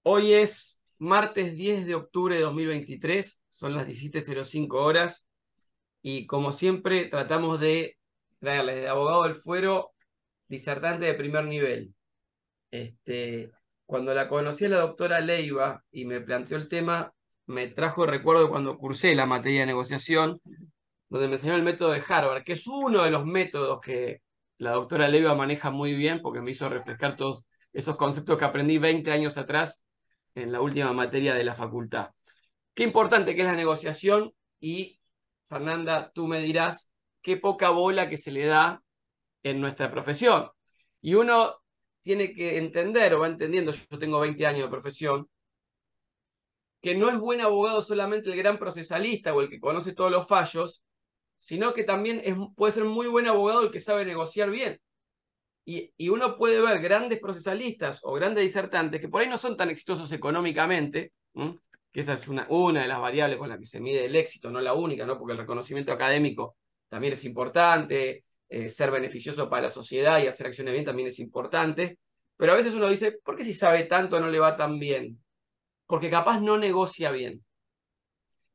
Hoy es martes 10 de octubre de 2023, son las 17:05 horas y como siempre tratamos de traerles de abogado del fuero disertante de primer nivel. Cuando la conocí a la doctora Leiva y me planteó el tema, me trajo recuerdo cuando cursé la materia de negociación, donde me enseñó el método de Harvard, que es uno de los métodos que la doctora Leiva maneja muy bien porque me hizo refrescar todos esos conceptos que aprendí 20 años atrás en la última materia de la facultad. Qué importante que es la negociación y, Fernanda, tú me dirás qué poca bola que se le da en nuestra profesión. Y uno tiene que entender, o va entendiendo, yo tengo 20 años de profesión, que no es buen abogado solamente el gran procesalista o el que conoce todos los fallos, sino que también puede ser muy buen abogado el que sabe negociar bien. Y uno puede ver grandes procesalistas o grandes disertantes que por ahí no son tan exitosos económicamente, ¿m? Que esa es una de las variables con las que se mide el éxito, no la única, ¿no? Porque el reconocimiento académico también es importante, ser beneficioso para la sociedad y hacer acciones bien también es importante, pero a veces uno dice, ¿por qué si sabe tanto no le va tan bien? Porque capaz no negocia bien.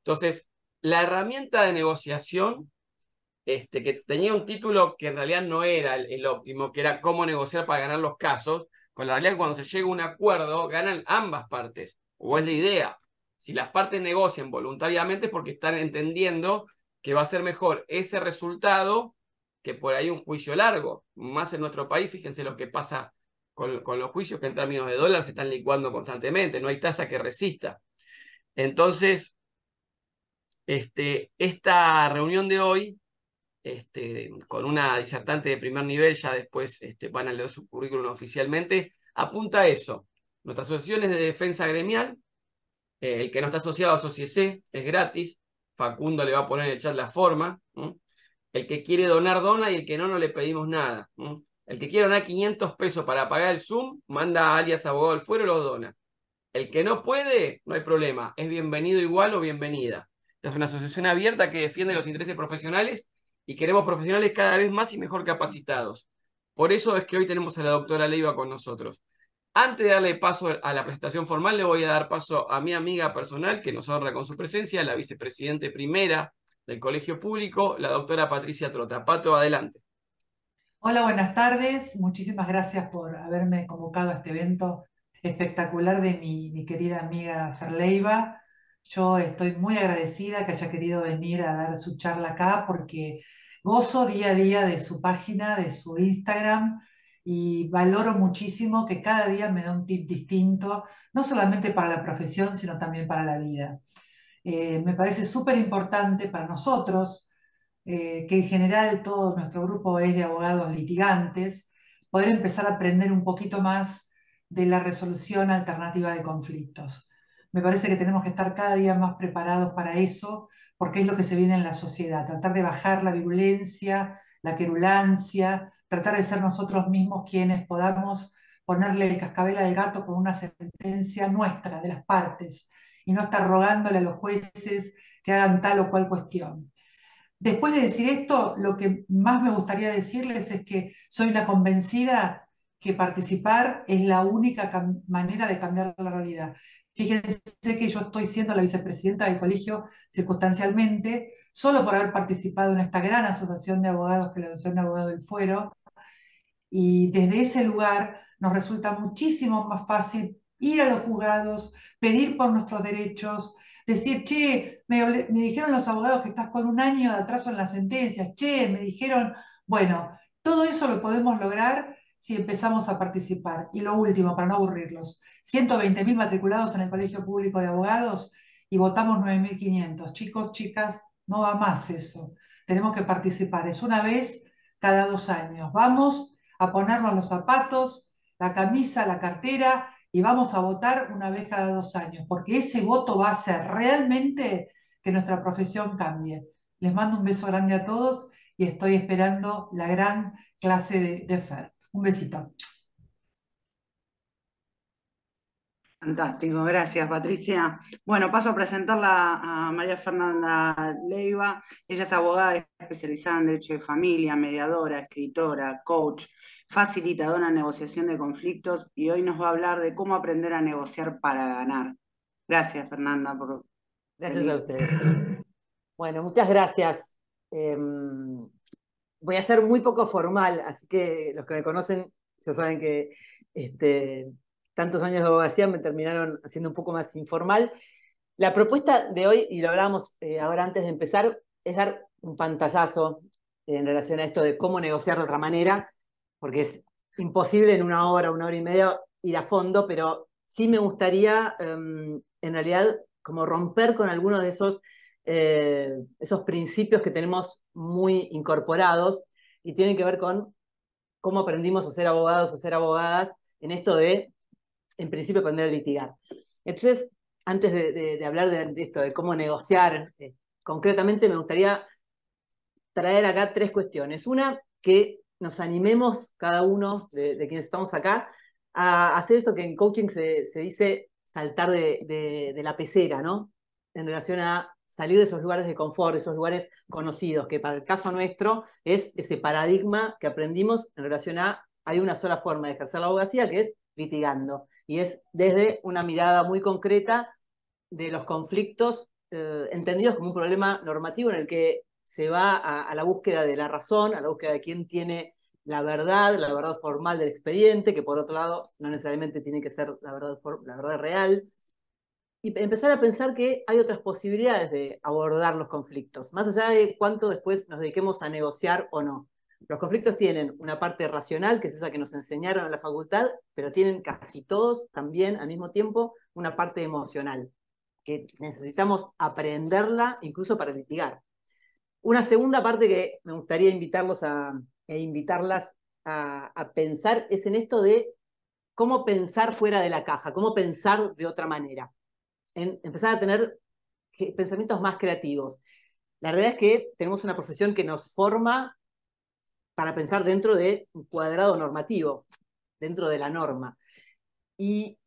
Entonces, la herramienta de negociación que tenía un título que en realidad no era el óptimo, que era cómo negociar para ganar los casos, con la realidad que cuando se llega a un acuerdo ganan ambas partes, o es la idea. Si las partes negocian voluntariamente es porque están entendiendo que va a ser mejor ese resultado que por ahí un juicio largo. Más en nuestro país, fíjense lo que pasa con los juicios que en términos de dólar se están licuando constantemente, no hay tasa que resista. Entonces, esta reunión de hoy con una disertante de primer nivel, ya después van a leer su currículum oficialmente, apunta a eso. Nuestras asociaciones de defensa gremial, el que no está asociado a Asociese es gratis, Facundo le va a poner en el chat la forma, ¿m? El que quiere donar, dona, y el que no, no le pedimos nada. ¿M? El que quiere donar 500 pesos para pagar el Zoom, manda a alias abogado del fuero y lo dona. El que no puede, no hay problema, es bienvenido igual o bienvenida. Esta es una asociación abierta que defiende los intereses profesionales y queremos profesionales cada vez más y mejor capacitados. Por eso es que hoy tenemos a la doctora Leiva con nosotros. Antes de darle paso a la presentación formal, le voy a dar paso a mi amiga personal, que nos honra con su presencia, la vicepresidente primera del Colegio Público, la doctora Patricia Trota. Pato, adelante. Hola, buenas tardes. Muchísimas gracias por haberme convocado a este evento espectacular de mi querida amiga Ferleiva. Yo estoy muy agradecida que haya querido venir a dar su charla acá porque gozo día a día de su página, de su Instagram y valoro muchísimo que cada día me da un tip distinto, no solamente para la profesión, sino también para la vida. Me parece súper importante para nosotros que en general todo nuestro grupo es de abogados litigantes, poder empezar a aprender un poquito más de la resolución alternativa de conflictos. Me parece que tenemos que estar cada día más preparados para eso, porque es lo que se viene en la sociedad, tratar de bajar la virulencia, la querulancia, tratar de ser nosotros mismos quienes podamos ponerle el cascabel al gato con una sentencia nuestra, de las partes, y no estar rogándole a los jueces que hagan tal o cual cuestión. Después de decir esto, lo que más me gustaría decirles es que soy una convencida que participar es la única manera de cambiar la realidad. Fíjense que yo estoy siendo la vicepresidenta del colegio circunstancialmente, solo por haber participado en esta gran asociación de abogados que es la Asociación de Abogados del Fuero, y desde ese lugar nos resulta muchísimo más fácil ir a los juzgados, pedir por nuestros derechos, decir, che, me dijeron los abogados que estás con un año de atraso en las sentencias, che, me dijeron, bueno, todo eso lo podemos lograr si empezamos a participar. Y lo último, para no aburrirlos, 120.000 matriculados en el Colegio Público de Abogados y votamos 9.500. Chicos, chicas, no va más eso. Tenemos que participar. Es una vez cada 2 años. Vamos a ponernos los zapatos, la camisa, la cartera y vamos a votar una vez cada 2 años, porque ese voto va a hacer realmente que nuestra profesión cambie. Les mando un beso grande a todos y estoy esperando la gran clase de FER. Un besito. Fantástico, gracias Patricia. Bueno, paso a presentarla a María Fernanda Leiva. Ella es abogada especializada en Derecho de Familia, mediadora, escritora, coach, facilitadora en negociación de conflictos, y hoy nos va a hablar de cómo aprender a negociar para ganar. Gracias, Fernanda, por Gracias a venir. ustedes. Bueno, muchas gracias. Voy a ser muy poco formal, así que los que me conocen ya saben que tantos años de abogacía me terminaron haciendo un poco más informal. La propuesta de hoy, y lo hablábamos ahora antes de empezar, es dar un pantallazo en relación a esto de cómo negociar de otra manera, porque es imposible en una hora y media ir a fondo, pero sí me gustaría, en realidad, como romper con algunos de esos principios que tenemos muy incorporados y tienen que ver con cómo aprendimos a ser abogados o ser abogadas en esto de, en principio, aprender a litigar. Entonces, antes de hablar de esto, de cómo negociar, concretamente me gustaría traer acá tres cuestiones. Una, que nos animemos cada uno de quienes estamos acá a hacer esto que en coaching se dice saltar de la pecera, ¿no? En relación a salir de esos lugares de confort, de esos lugares conocidos, que para el caso nuestro es ese paradigma que aprendimos en relación a hay una sola forma de ejercer la abogacía, que es litigando. Y es desde una mirada muy concreta de los conflictos entendidos como un problema normativo en el que se va a la búsqueda de la razón, a la búsqueda de quién tiene la verdad formal del expediente, que por otro lado no necesariamente tiene que ser la verdad real, y empezar a pensar que hay otras posibilidades de abordar los conflictos, más allá de cuánto después nos dediquemos a negociar o no. Los conflictos tienen una parte racional, que es esa que nos enseñaron en la facultad, pero tienen casi todos también al mismo tiempo una parte emocional, que necesitamos aprenderla incluso para litigar. Una segunda parte que me gustaría invitarlas a pensar es en esto de cómo pensar fuera de la caja, cómo pensar de otra manera, en empezar a tener pensamientos más creativos. La realidad es que tenemos una profesión que nos forma para pensar dentro de un cuadrado normativo, dentro de la norma. Y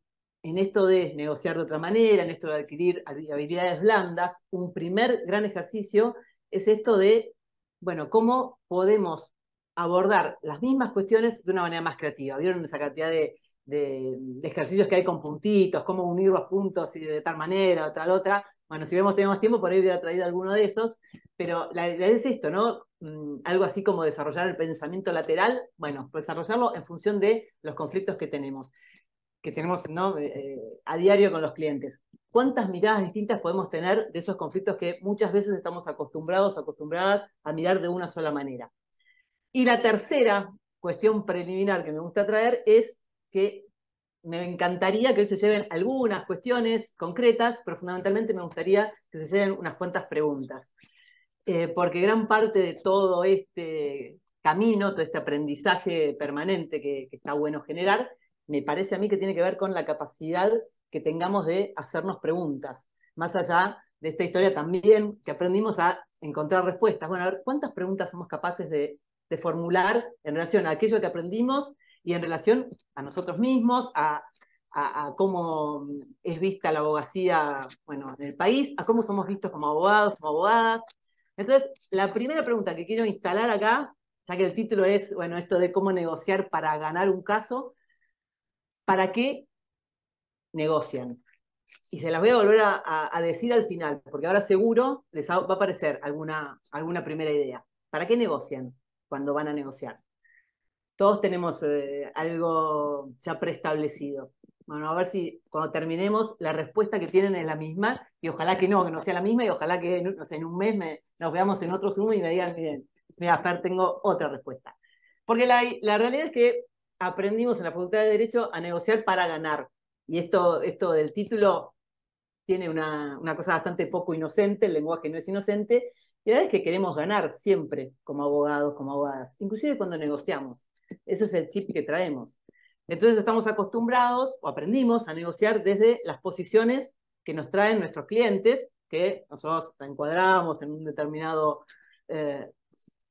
en esto de negociar de otra manera, en esto de adquirir habilidades blandas, un primer gran ejercicio es esto de, bueno, cómo podemos abordar las mismas cuestiones de una manera más creativa. ¿Vieron esa cantidad de ejercicios que hay con puntitos, cómo unir los puntos y de tal manera, o tal otra? Bueno, si tenemos más tiempo, por ahí hubiera traído alguno de esos, pero la idea es esto, ¿no? Algo así como desarrollar el pensamiento lateral, bueno, pues desarrollarlo en función de los conflictos que tenemos, ¿no? A diario con los clientes. ¿Cuántas miradas distintas podemos tener de esos conflictos que muchas veces estamos acostumbradas a mirar de una sola manera? Y la tercera cuestión preliminar que me gusta traer es que me encantaría que hoy se lleven algunas cuestiones concretas, pero fundamentalmente me gustaría que se lleven unas cuantas preguntas. Porque gran parte de todo este camino, todo este aprendizaje permanente que está bueno generar, me parece a mí que tiene que ver con la capacidad que tengamos de hacernos preguntas. Más allá de esta historia también, que aprendimos a encontrar respuestas. Bueno, a ver, ¿cuántas preguntas somos capaces de formular en relación a aquello que aprendimos y en relación a nosotros mismos, a cómo es vista la abogacía, bueno, en el país, a cómo somos vistos como abogados, como abogadas? Entonces, la primera pregunta que quiero instalar acá, ya que el título es, bueno, esto de cómo negociar para ganar un caso, ¿para qué negocian? Y se las voy a volver a decir al final, porque ahora seguro les va a aparecer alguna primera idea. ¿Para qué negocian cuando van a negociar? Todos tenemos algo ya preestablecido. Bueno, a ver si cuando terminemos la respuesta que tienen es la misma, y ojalá que no sea la misma, y ojalá que no sé, en un mes nos veamos en otro Zoom y me digan, miren, mira, Fer, tengo otra respuesta. Porque la realidad es que aprendimos en la Facultad de Derecho a negociar para ganar. Y esto del título tiene una cosa bastante poco inocente, el lenguaje no es inocente, y la verdad es que queremos ganar siempre como abogados, como abogadas, inclusive cuando negociamos. Ese es el chip que traemos. Entonces estamos acostumbrados o aprendimos a negociar desde las posiciones que nos traen nuestros clientes, que nosotros encuadramos en un determinado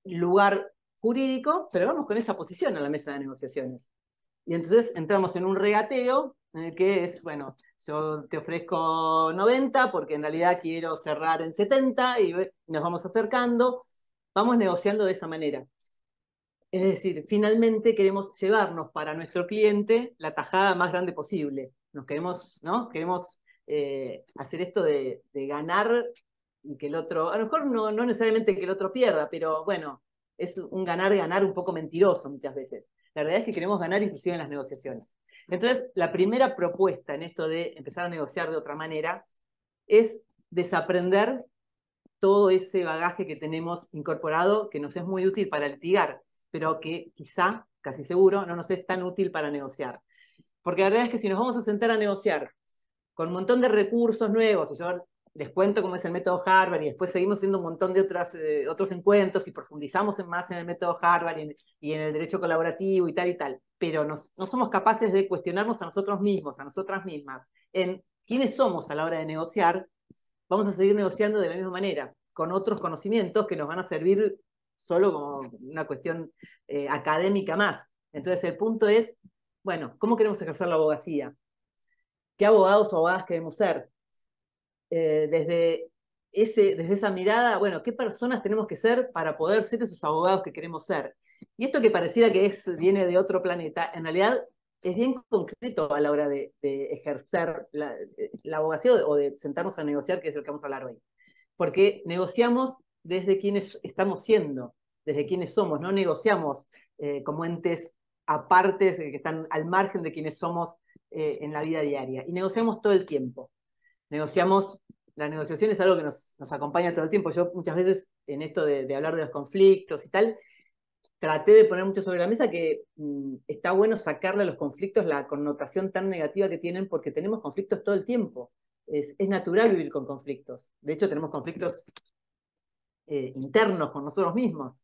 lugar jurídico, pero vamos con esa posición a la mesa de negociaciones. Y entonces entramos en un regateo en el que es, bueno, yo te ofrezco 90 porque en realidad quiero cerrar en 70 y nos vamos acercando, vamos negociando de esa manera. Es decir, finalmente queremos llevarnos para nuestro cliente la tajada más grande posible. Nos queremos, ¿no? Queremos hacer esto de ganar y que el otro, a lo mejor no necesariamente que el otro pierda, pero bueno, es un ganar-ganar un poco mentiroso muchas veces. La realidad es que queremos ganar inclusive en las negociaciones. Entonces, la primera propuesta en esto de empezar a negociar de otra manera es desaprender todo ese bagaje que tenemos incorporado, que nos es muy útil para litigar, pero que quizá, casi seguro, no nos es tan útil para negociar. Porque la verdad es que si nos vamos a sentar a negociar con un montón de recursos nuevos, y yo les cuento cómo es el método Harvard, y después seguimos haciendo un montón de otros encuentros y profundizamos más en el método Harvard y en el derecho colaborativo y tal, pero no somos capaces de cuestionarnos a nosotros mismos, a nosotras mismas, en quiénes somos a la hora de negociar, vamos a seguir negociando de la misma manera, con otros conocimientos que nos van a servir solo como una cuestión académica más. Entonces el punto es, bueno, ¿cómo queremos ejercer la abogacía? ¿Qué abogados o abogadas queremos ser? Desde esa mirada, bueno, ¿qué personas tenemos que ser para poder ser esos abogados que queremos ser? Y esto que pareciera que viene de otro planeta, en realidad es bien concreto a la hora de ejercer la abogacía o de sentarnos a negociar, que es de lo que vamos a hablar hoy. Porque negociamos desde quienes estamos siendo, desde quienes somos, no negociamos como entes apartes que están al margen de quienes somos en la vida diaria. Y negociamos todo el tiempo. La negociación es algo que nos acompaña todo el tiempo. Yo muchas veces en esto de hablar de los conflictos y tal, traté de poner mucho sobre la mesa que está bueno sacarle a los conflictos la connotación tan negativa que tienen, porque tenemos conflictos todo el tiempo. Es natural vivir con conflictos. De hecho, tenemos conflictos internos con nosotros mismos.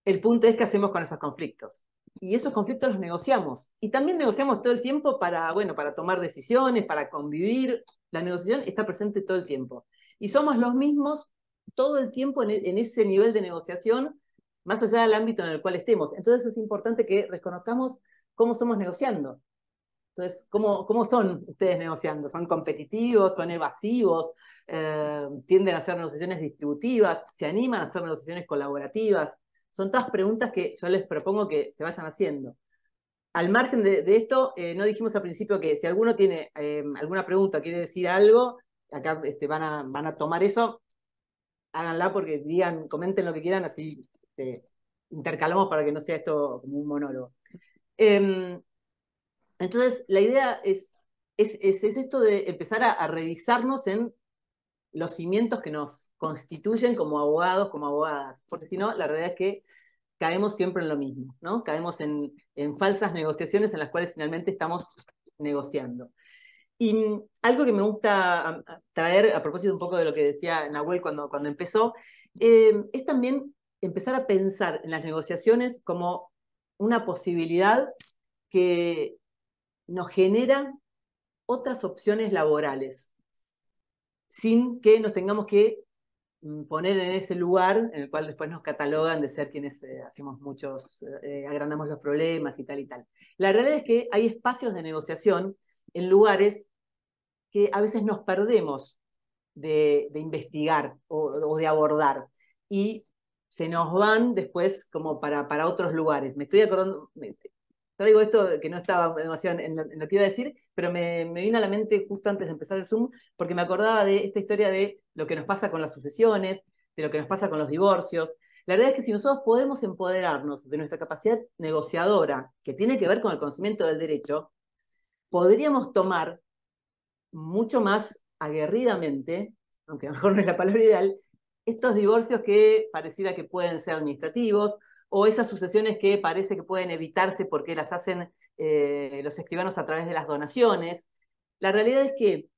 El punto es qué hacemos con esos conflictos. Y esos conflictos los negociamos. Y también negociamos todo el tiempo para tomar decisiones, para convivir. La negociación está presente todo el tiempo. Y somos los mismos todo el tiempo en ese nivel de negociación, más allá del ámbito en el cual estemos. Entonces es importante que reconozcamos cómo somos negociando. Entonces, ¿cómo son ustedes negociando? ¿Son competitivos? ¿Son evasivos? ¿Tienden a hacer negociaciones distributivas? ¿Se animan a hacer negociaciones colaborativas? Son todas preguntas que yo les propongo que se vayan haciendo. Al margen de esto, no dijimos al principio que si alguno tiene alguna pregunta, quiere decir algo, acá van a tomar eso, háganla porque comenten lo que quieran, así intercalamos para que no sea esto como un monólogo. Entonces, la idea es esto de empezar a revisarnos en los cimientos que nos constituyen como abogados, como abogadas, porque si no, la realidad es que caemos siempre en lo mismo, ¿no? Caemos en falsas negociaciones en las cuales finalmente estamos negociando. Y algo que me gusta traer, a propósito un poco de lo que decía Nahuel cuando empezó, es también empezar a pensar en las negociaciones como una posibilidad que nos genera otras opciones laborales, sin que nos tengamos que poner en ese lugar en el cual después nos catalogan de ser quienes hacemos agrandamos los problemas y tal y tal. La realidad es que hay espacios de negociación en lugares que a veces nos perdemos de investigar o de abordar y se nos van después como para otros lugares. Me estoy acordando, traigo esto que no estaba demasiado en lo que iba a decir, pero me vino a la mente justo antes de empezar el Zoom, porque me acordaba de esta historia de lo que nos pasa con las sucesiones, de lo que nos pasa con los divorcios. La verdad es que si nosotros podemos empoderarnos de nuestra capacidad negociadora, que tiene que ver con el conocimiento del derecho, podríamos tomar mucho más aguerridamente, aunque a lo mejor no es la palabra ideal, estos divorcios que pareciera que pueden ser administrativos, o esas sucesiones que parece que pueden evitarse porque las hacen los escribanos a través de las donaciones. La realidad es que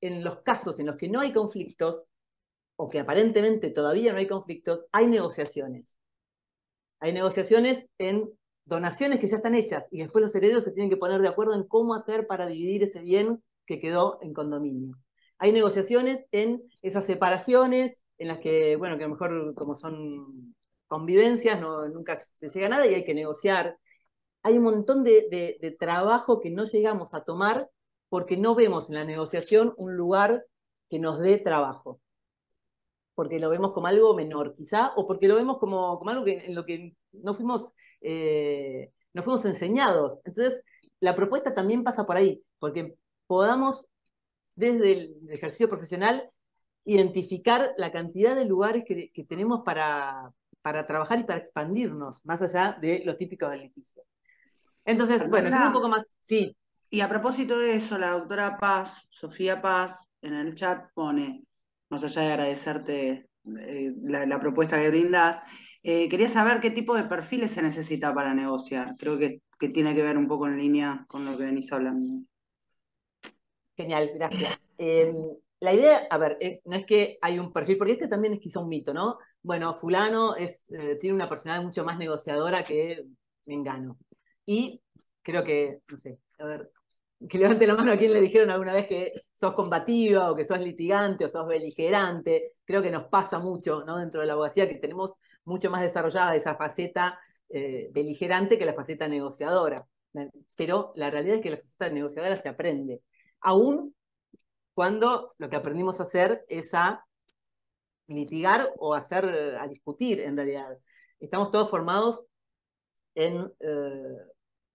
en los casos en los que no hay conflictos, o que aparentemente todavía no hay conflictos, hay negociaciones. Hay negociaciones en donaciones que ya están hechas, y después los herederos se tienen que poner de acuerdo en cómo hacer para dividir ese bien que quedó en condominio. Hay negociaciones en esas separaciones, en las que, bueno, que a lo mejor como son convivencias, nunca se llega a nada y hay que negociar. Hay un montón de trabajo que no llegamos a tomar porque no vemos en la negociación un lugar que nos dé trabajo. porque lo vemos como algo menor, quizá, o porque lo vemos como algo en lo que no fuimos enseñados. Entonces, la propuesta también pasa por ahí, porque podamos, desde el ejercicio profesional, identificar la cantidad de lugares que tenemos para trabajar y para expandirnos, más allá de lo típico del litigio. Entonces, bueno, yendo un poco más, sí. Y a propósito de eso, la doctora Paz, Sofía Paz, en el chat pone, más allá de agradecerte la propuesta que brindás, quería saber qué tipo de perfiles se necesita para negociar. Creo que tiene que ver un poco en línea con lo que venís hablando. Genial, gracias. La idea, a ver, no es que hay un perfil, porque este también es quizá un mito, ¿no? Bueno, fulano tiene una personalidad mucho más negociadora que Mengano. Y creo que, no sé, a ver, que levante la mano a quien le dijeron alguna vez que sos combativa o que sos litigante o sos beligerante. Creo que nos pasa mucho, ¿no? Dentro de la abogacía, que tenemos mucho más desarrollada esa faceta beligerante que la faceta negociadora. Pero la realidad es que la faceta negociadora se aprende. Aún cuando lo que aprendimos a hacer es a litigar o a discutir, en realidad. Estamos todos formados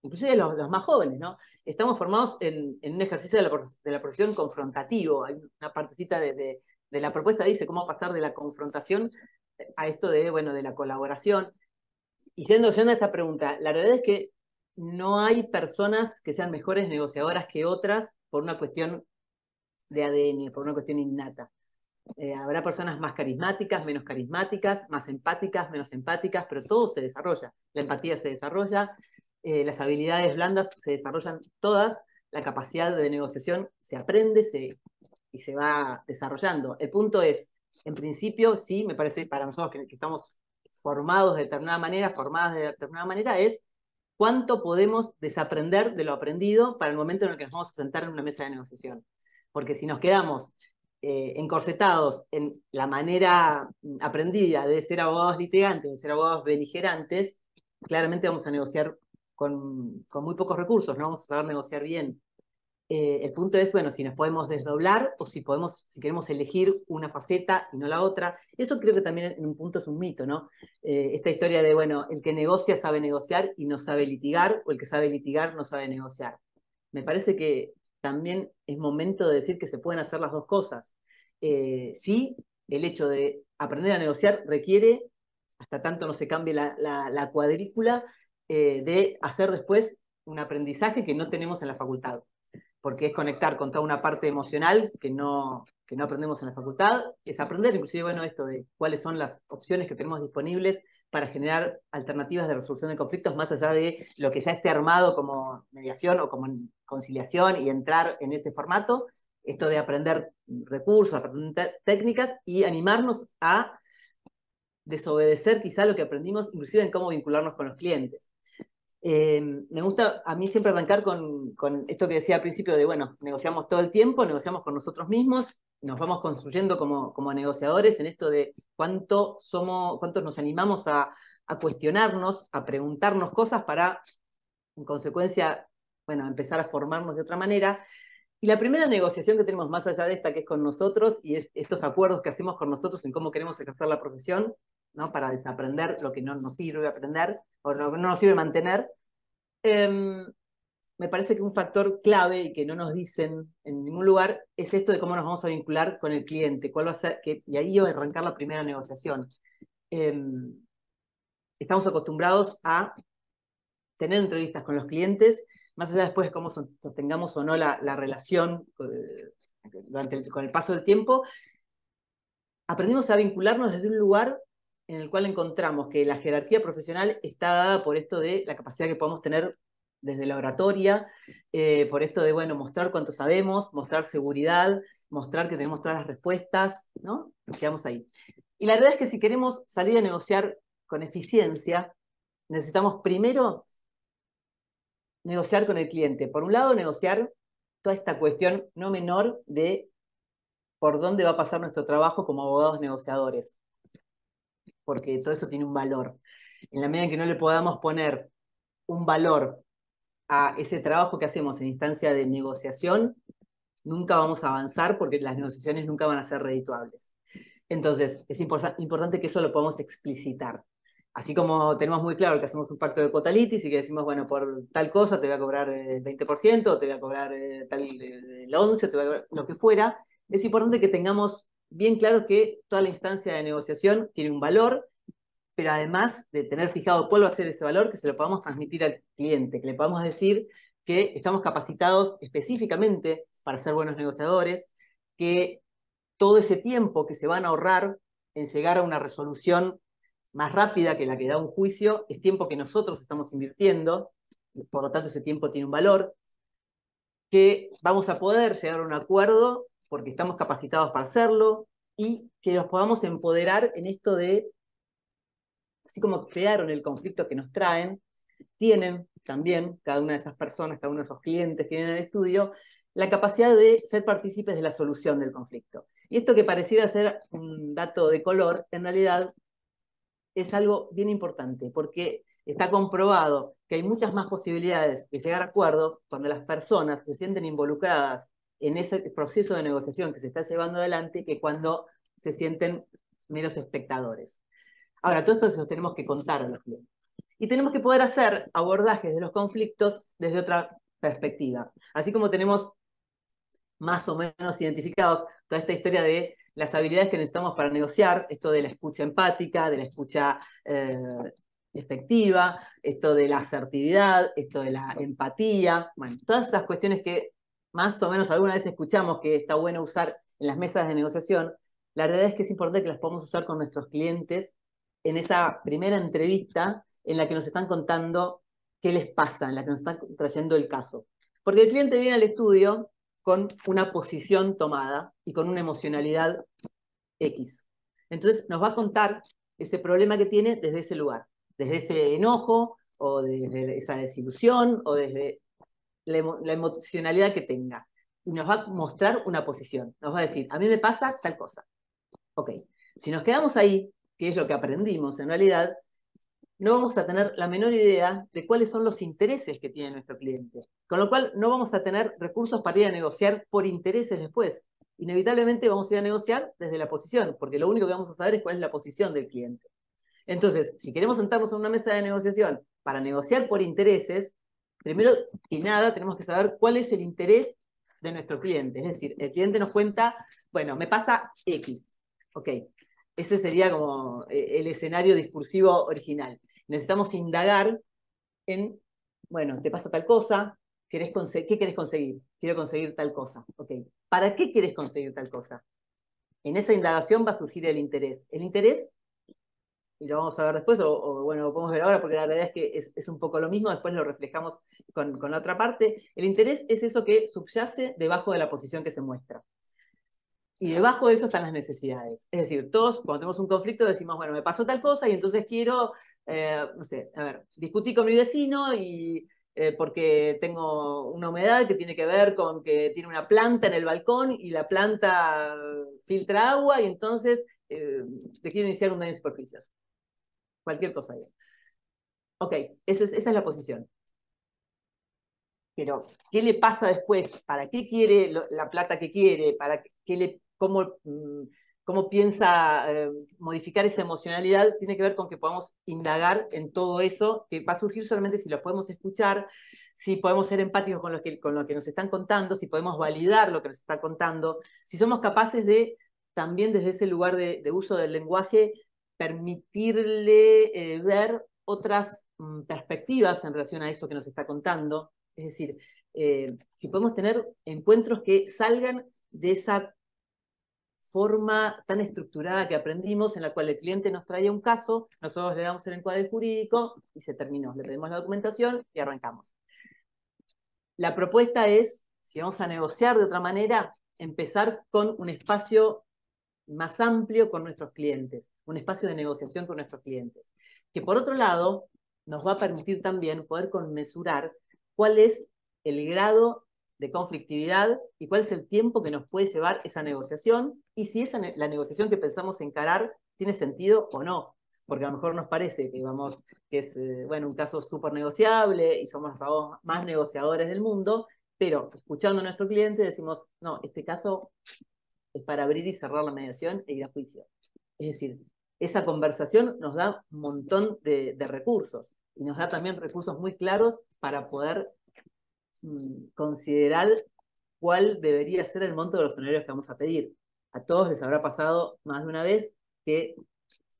inclusive los más jóvenes, ¿no? Estamos formados en un ejercicio de la profesión confrontativo. Hay una partecita de la propuesta dice cómo pasar de la confrontación a esto de la colaboración. Y yendo a esta pregunta, la realidad es que no hay personas que sean mejores negociadoras que otras por una cuestión de ADN, por una cuestión innata. Habrá personas más carismáticas, menos carismáticas, más empáticas, menos empáticas, pero todo se desarrolla. La empatía se desarrolla, las habilidades blandas se desarrollan todas, la capacidad de negociación se aprende y se va desarrollando. El punto es, en principio, sí, me parece, para nosotros que estamos formadas de determinada manera, es cuánto podemos desaprender de lo aprendido para el momento en el que nos vamos a sentar en una mesa de negociación. Porque si nos quedamos encorsetados en la manera aprendida de ser abogados litigantes, de ser abogados beligerantes, claramente vamos a negociar con muy pocos recursos, no vamos a saber negociar bien. El punto es, bueno, si nos podemos desdoblar o si queremos elegir una faceta y no la otra. Eso creo que también en un punto es un mito, ¿no? Esta historia de, bueno, el que negocia sabe negociar y no sabe litigar, o el que sabe litigar no sabe negociar. Me parece que también es momento de decir que se pueden hacer las dos cosas. Sí, el hecho de aprender a negociar requiere, hasta tanto no se cambie la cuadrícula, de hacer después un aprendizaje que no tenemos en la facultad, porque es conectar con toda una parte emocional que no aprendemos en la facultad, es aprender inclusive, bueno, esto de cuáles son las opciones que tenemos disponibles para generar alternativas de resolución de conflictos más allá de lo que ya esté armado como mediación o como conciliación y entrar en ese formato, esto de aprender recursos, aprender técnicas y animarnos a desobedecer quizá lo que aprendimos, inclusive en cómo vincularnos con los clientes. Me gusta a mí siempre arrancar con esto que decía al principio de, bueno, negociamos todo el tiempo, negociamos con nosotros mismos, nos vamos construyendo como negociadores en esto de cuánto nos animamos a cuestionarnos, a preguntarnos cosas para, en consecuencia, bueno, empezar a formarnos de otra manera. Y la primera negociación que tenemos más allá de esta, que es con nosotros, y es estos acuerdos que hacemos con nosotros en cómo queremos ejercer la profesión, ¿no? Para desaprender lo que no nos sirve aprender, o lo que no nos sirve mantener. Me parece que un factor clave y que no nos dicen en ningún lugar es esto de cómo nos vamos a vincular con el cliente, cuál va a ser, y ahí va a arrancar la primera negociación. Estamos acostumbrados a tener entrevistas con los clientes, más allá después de cómo sostengamos o no la relación con el paso del tiempo, aprendimos a vincularnos desde un lugar en el cual encontramos que la jerarquía profesional está dada por esto de la capacidad que podemos tener desde la oratoria, por esto de, bueno, mostrar cuánto sabemos, mostrar seguridad, mostrar que tenemos todas las respuestas, ¿no? Nos quedamos ahí. Y la verdad es que si queremos salir a negociar con eficiencia, necesitamos primero negociar con el cliente. Por un lado, negociar toda esta cuestión no menor de por dónde va a pasar nuestro trabajo como abogados negociadores, porque todo eso tiene un valor. En la medida en que no le podamos poner un valor a ese trabajo que hacemos en instancia de negociación, nunca vamos a avanzar porque las negociaciones nunca van a ser redituables. Entonces, es importante que eso lo podamos explicitar. Así como tenemos muy claro que hacemos un pacto de cuotalitis y que decimos, bueno, por tal cosa te voy a cobrar el 20%, te voy a cobrar el 11%, te voy a cobrar lo que fuera, es importante que tengamos bien claro que toda la instancia de negociación tiene un valor, pero además de tener fijado cuál va a ser ese valor, que se lo podamos transmitir al cliente, que le podamos decir que estamos capacitados específicamente para ser buenos negociadores, que todo ese tiempo que se van a ahorrar en llegar a una resolución más rápida que la que da un juicio es tiempo que nosotros estamos invirtiendo, por lo tanto ese tiempo tiene un valor, que vamos a poder llegar a un acuerdo porque estamos capacitados para hacerlo y que nos podamos empoderar en esto de, así como crearon el conflicto que nos traen, tienen también cada una de esas personas, cada uno de esos clientes que vienen al estudio, la capacidad de ser partícipes de la solución del conflicto. Y esto que pareciera ser un dato de color, en realidad es algo bien importante, porque está comprobado que hay muchas más posibilidades de llegar a acuerdos cuando las personas se sienten involucradas en ese proceso de negociación que se está llevando adelante que cuando se sienten meros espectadores. Ahora, todo esto se lo tenemos que contar a los clientes. Y tenemos que poder hacer abordajes de los conflictos desde otra perspectiva. Así como tenemos más o menos identificados toda esta historia de las habilidades que necesitamos para negociar, esto de la escucha empática, de la escucha efectiva, esto de la asertividad, esto de la empatía, bueno, todas esas cuestiones que más o menos alguna vez escuchamos que está bueno usar en las mesas de negociación, la realidad es que es importante que las podamos usar con nuestros clientes en esa primera entrevista en la que nos están contando qué les pasa, en la que nos están trayendo el caso. Porque el cliente viene al estudio con una posición tomada y con una emocionalidad X. Entonces nos va a contar ese problema que tiene desde ese lugar, desde ese enojo o desde esa desilusión o desde la emocionalidad que tenga. Y nos va a mostrar una posición. Nos va a decir, a mí me pasa tal cosa. Ok, si nos quedamos ahí, que es lo que aprendimos en realidad, no vamos a tener la menor idea de cuáles son los intereses que tiene nuestro cliente. Con lo cual, no vamos a tener recursos para ir a negociar por intereses después. Inevitablemente vamos a ir a negociar desde la posición, porque lo único que vamos a saber es cuál es la posición del cliente. Entonces, si queremos sentarnos en una mesa de negociación para negociar por intereses, primero que nada tenemos que saber cuál es el interés de nuestro cliente. Es decir, el cliente nos cuenta, bueno, me pasa X. Ok, ese sería como el escenario discursivo original. Necesitamos indagar en, bueno, te pasa tal cosa, ¿qué querés conseguir? Quiero conseguir tal cosa. Ok, ¿para qué querés conseguir tal cosa? En esa indagación va a surgir el interés. El interés, y lo vamos a ver después, bueno, lo podemos ver ahora, porque la realidad es que es un poco lo mismo, después lo reflejamos con la otra parte. El interés es eso que subyace debajo de la posición que se muestra. Y debajo de eso están las necesidades. Es decir, todos cuando tenemos un conflicto decimos, bueno, me pasó tal cosa y entonces quiero, no sé, a ver, discutí con mi vecino y porque tengo una humedad que tiene que ver con que tiene una planta en el balcón y la planta filtra agua y entonces le quiero iniciar un daño de superficios. Cualquier cosa ahí. Ok, esa es la posición. Pero, ¿qué le pasa después? ¿Para qué quiere la plata que quiere? ¿Cómo piensa modificar esa emocionalidad? Tiene que ver con que podamos indagar en todo eso, que va a surgir solamente si lo podemos escuchar, si podemos ser empáticos con lo que nos están contando, si podemos validar lo que nos está contando, si somos capaces de, también desde ese lugar de uso del lenguaje, permitirle ver otras perspectivas en relación a eso que nos está contando. Es decir, si podemos tener encuentros que salgan de esa forma tan estructurada que aprendimos, en la cual el cliente nos traía un caso, nosotros le damos el encuadre jurídico y se terminó. Le pedimos la documentación y arrancamos. La propuesta es, si vamos a negociar de otra manera, empezar con un espacio más amplio con nuestros clientes, un espacio de negociación con nuestros clientes, que por otro lado nos va a permitir también poder conmesurar cuál es el grado de conflictividad y cuál es el tiempo que nos puede llevar esa negociación y si la negociación que pensamos encarar tiene sentido o no. Porque a lo mejor nos parece que es bueno, un caso súper negociable y somos los más negociadores del mundo, pero escuchando a nuestro cliente decimos, no, este caso es para abrir y cerrar la mediación e ir a juicio. Es decir, esa conversación nos da un montón de recursos y nos da también recursos muy claros para poder considerar cuál debería ser el monto de los honorarios que vamos a pedir. A todos les habrá pasado más de una vez que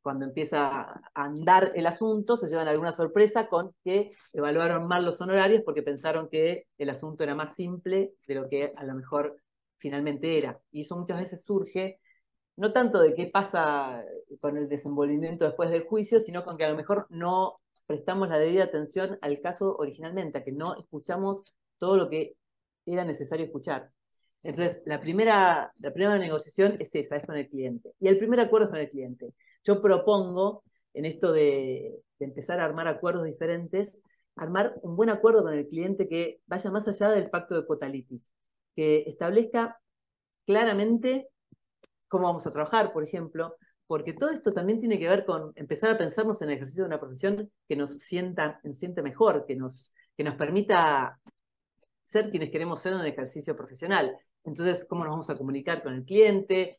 cuando empieza a andar el asunto se llevan alguna sorpresa con que evaluaron mal los honorarios porque pensaron que el asunto era más simple de lo que a lo mejor finalmente era. Y eso muchas veces surge no tanto de qué pasa con el desenvolvimiento después del juicio, sino con que a lo mejor no prestamos la debida atención al caso originalmente, a que no escuchamos todo lo que era necesario escuchar. Entonces, la primera negociación es esa, es con el cliente. Y el primer acuerdo es con el cliente. Yo propongo, en esto de empezar a armar acuerdos diferentes, armar un buen acuerdo con el cliente que vaya más allá del pacto de quotalitis, que establezca claramente cómo vamos a trabajar, por ejemplo, porque todo esto también tiene que ver con empezar a pensarnos en el ejercicio de una profesión que nos siente mejor, que nos permita ser quienes queremos ser en el ejercicio profesional. Entonces, ¿cómo nos vamos a comunicar con el cliente?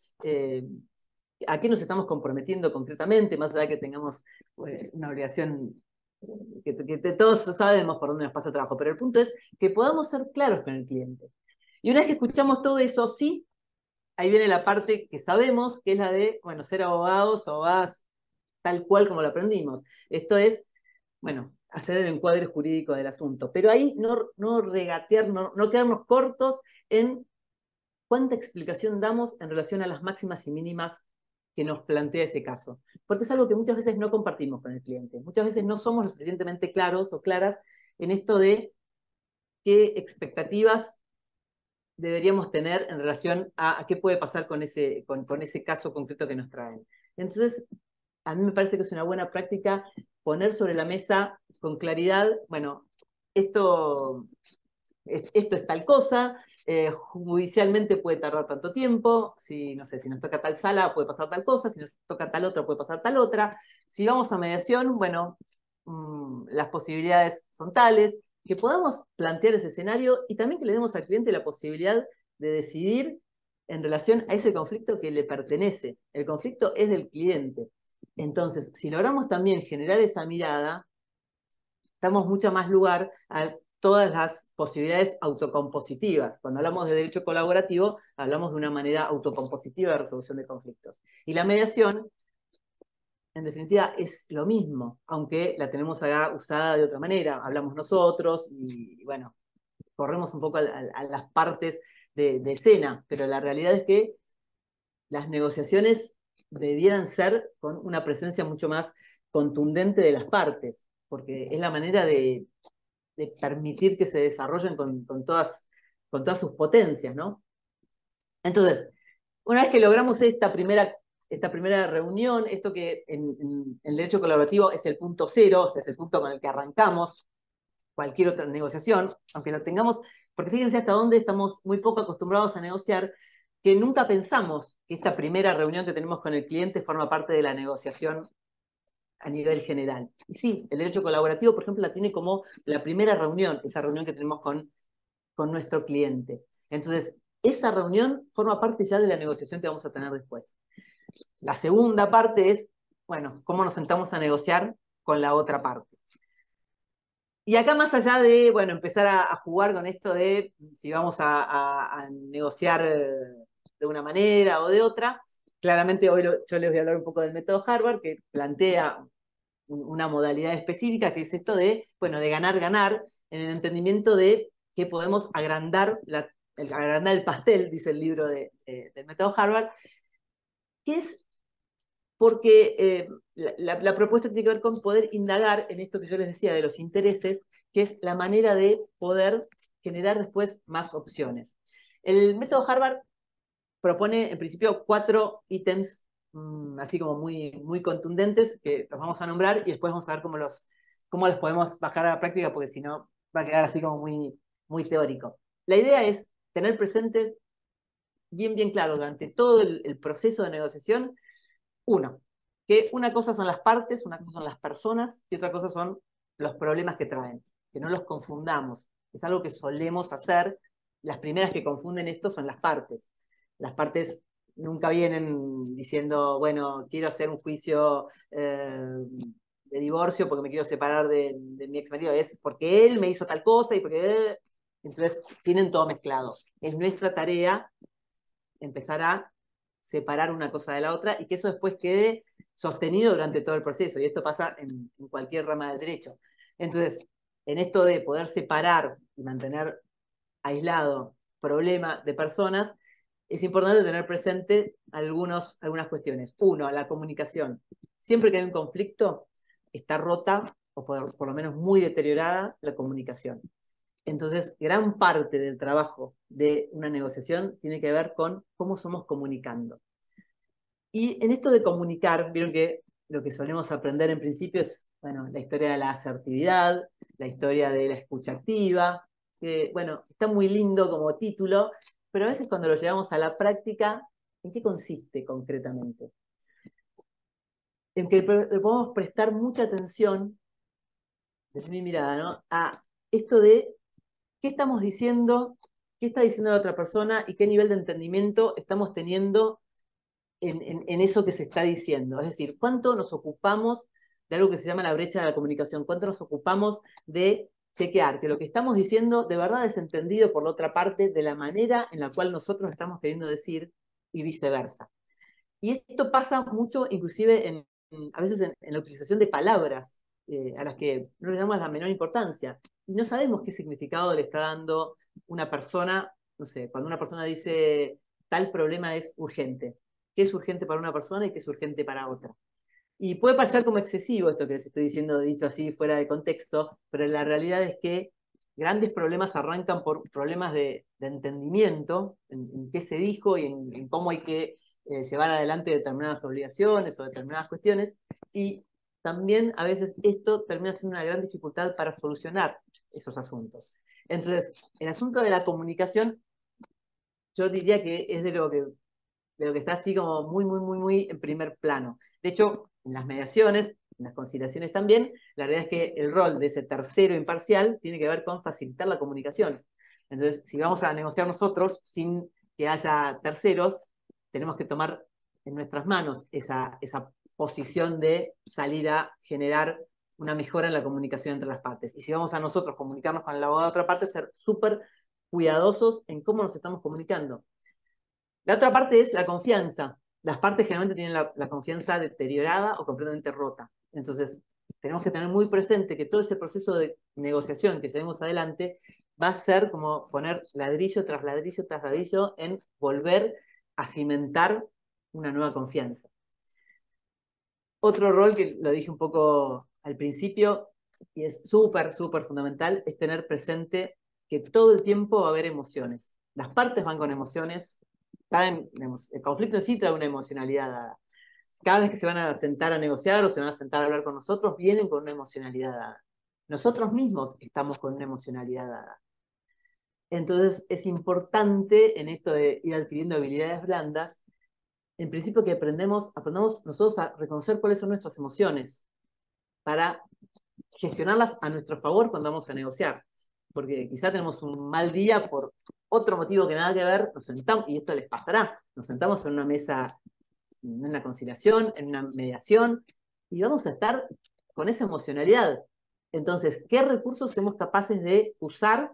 ¿A qué nos estamos comprometiendo concretamente? Más allá de que tengamos una obligación, que todos sabemos por dónde nos pasa el trabajo, pero el punto es que podamos ser claros con el cliente. Y una vez que escuchamos todo eso, sí, ahí viene la parte que sabemos, que es la de, bueno, ser abogados o abogadas tal cual como lo aprendimos. Esto es, bueno, hacer el encuadre jurídico del asunto. Pero ahí no regatear, no quedarnos cortos en cuánta explicación damos en relación a las máximas y mínimas que nos plantea ese caso. Porque es algo que muchas veces no compartimos con el cliente. Muchas veces no somos lo suficientemente claros o claras en esto de qué expectativas deberíamos tener en relación a qué puede pasar con ese caso concreto que nos traen. Entonces, a mí me parece que es una buena práctica poner sobre la mesa con claridad, bueno, esto es tal cosa, judicialmente puede tardar tanto tiempo, si, no sé, si nos toca tal sala puede pasar tal cosa, si nos toca tal otra puede pasar tal otra, si vamos a mediación, bueno, las posibilidades son tales, que podamos plantear ese escenario y también que le demos al cliente la posibilidad de decidir en relación a ese conflicto que le pertenece. El conflicto es del cliente. Entonces, si logramos también generar esa mirada, damos mucho más lugar a todas las posibilidades autocompositivas. Cuando hablamos de derecho colaborativo, hablamos de una manera autocompositiva de resolución de conflictos. Y la mediación, en definitiva, es lo mismo, aunque la tenemos acá usada de otra manera. Hablamos nosotros y bueno, corremos un poco a las partes de escena, pero la realidad es que las negociaciones debieran ser con una presencia mucho más contundente de las partes, porque es la manera de permitir que se desarrollen con todas sus potencias, ¿no? Entonces, una vez que logramos esta primera reunión, esto que en el derecho colaborativo es el punto cero, o sea, es el punto con el que arrancamos cualquier otra negociación, aunque la tengamos, porque fíjense hasta dónde estamos muy poco acostumbrados a negociar, que nunca pensamos que esta primera reunión que tenemos con el cliente forma parte de la negociación a nivel general. Y sí, el derecho colaborativo, por ejemplo, la tiene como la primera reunión, esa reunión que tenemos con nuestro cliente. Entonces, esa reunión forma parte ya de la negociación que vamos a tener después. La segunda parte es, bueno, cómo nos sentamos a negociar con la otra parte. Y acá más allá de, bueno, empezar a jugar con esto de si vamos a negociar de una manera o de otra, claramente hoy yo les voy a hablar un poco del método Harvard, que plantea una modalidad específica, que es esto de, bueno, de ganar-ganar, en el entendimiento de que podemos agrandar el pastel, dice el libro del método Harvard, que es porque la propuesta tiene que ver con poder indagar en esto que yo les decía de los intereses, que es la manera de poder generar después más opciones. El método Harvard propone en principio 4 ítems así como muy, muy contundentes que los vamos a nombrar y después vamos a ver cómo los podemos bajar a la práctica, porque si no va a quedar así como muy, muy teórico. La idea es tener presentes bien claro durante todo el proceso de negociación, que una cosa son las partes, una cosa son las personas y otra cosa son los problemas que traen, que no los confundamos. Es algo que solemos hacer. Las primeras que confunden esto son las partes. Las partes nunca vienen diciendo, bueno, quiero hacer un juicio de divorcio porque me quiero separar de mi ex marido, es porque él me hizo tal cosa y porque... Entonces, tienen todo mezclado. Es nuestra tarea empezar a separar una cosa de la otra y que eso después quede sostenido durante todo el proceso. Y esto pasa en cualquier rama del derecho. Entonces, en esto de poder separar y mantener aislado problema de personas, es importante tener presente algunas cuestiones. Uno, la comunicación. Siempre que hay un conflicto, está rota o por lo menos muy deteriorada la comunicación. Entonces, gran parte del trabajo de una negociación tiene que ver con cómo somos comunicando. Y en esto de comunicar, vieron que lo que solemos aprender en principio es, bueno, la historia de la asertividad, la historia de la escucha activa, que, bueno, está muy lindo como título, pero a veces cuando lo llevamos a la práctica, ¿en qué consiste concretamente? En que le podemos prestar mucha atención, desde mi mirada, ¿no?, a esto de qué estamos diciendo, qué está diciendo la otra persona y qué nivel de entendimiento estamos teniendo en eso que se está diciendo. Es decir, cuánto nos ocupamos de algo que se llama la brecha de la comunicación, cuánto nos ocupamos de chequear que lo que estamos diciendo de verdad es entendido por la otra parte de la manera en la cual nosotros estamos queriendo decir y viceversa. Y esto pasa mucho inclusive a veces en la utilización de palabras a las que no le damos la menor importancia. Y no sabemos qué significado le está dando una persona, no sé, cuando una persona dice tal problema es urgente. ¿Qué es urgente para una persona y qué es urgente para otra? Y puede parecer como excesivo esto que les estoy diciendo, dicho así, fuera de contexto, pero la realidad es que grandes problemas arrancan por problemas de entendimiento, en qué se dijo y en cómo hay que llevar adelante determinadas obligaciones o determinadas cuestiones, y también a veces esto termina siendo una gran dificultad para solucionar esos asuntos. Entonces, el asunto de la comunicación, yo diría que es de lo que está así como muy, muy, muy, muy en primer plano. De hecho, en las mediaciones, en las conciliaciones también, la realidad es que el rol de ese tercero imparcial tiene que ver con facilitar la comunicación. Entonces, si vamos a negociar nosotros sin que haya terceros, tenemos que tomar en nuestras manos esa posición de salir a generar una mejora en la comunicación entre las partes. Y si vamos a nosotros comunicarnos con el abogado de otra parte, ser súper cuidadosos en cómo nos estamos comunicando. La otra parte es la confianza. Las partes generalmente tienen la confianza deteriorada o completamente rota. Entonces, tenemos que tener muy presente que todo ese proceso de negociación que llevemos adelante va a ser como poner ladrillo tras ladrillo tras ladrillo en volver a cimentar una nueva confianza. Otro rol que lo dije un poco al principio y es súper, súper fundamental es tener presente que todo el tiempo va a haber emociones. Las partes van con emociones. El conflicto en sí trae una emocionalidad dada. Cada vez que se van a sentar a negociar o se van a sentar a hablar con nosotros, vienen con una emocionalidad dada. Nosotros mismos estamos con una emocionalidad dada. Entonces es importante en esto de ir adquiriendo habilidades blandas, en principio que aprendamos nosotros a reconocer cuáles son nuestras emociones para gestionarlas a nuestro favor cuando vamos a negociar. Porque quizá tenemos un mal día por otro motivo que nada que ver, nos sentamos, y esto les pasará, nos sentamos en una mesa, en una conciliación, en una mediación, y vamos a estar con esa emocionalidad. Entonces, ¿qué recursos somos capaces de usar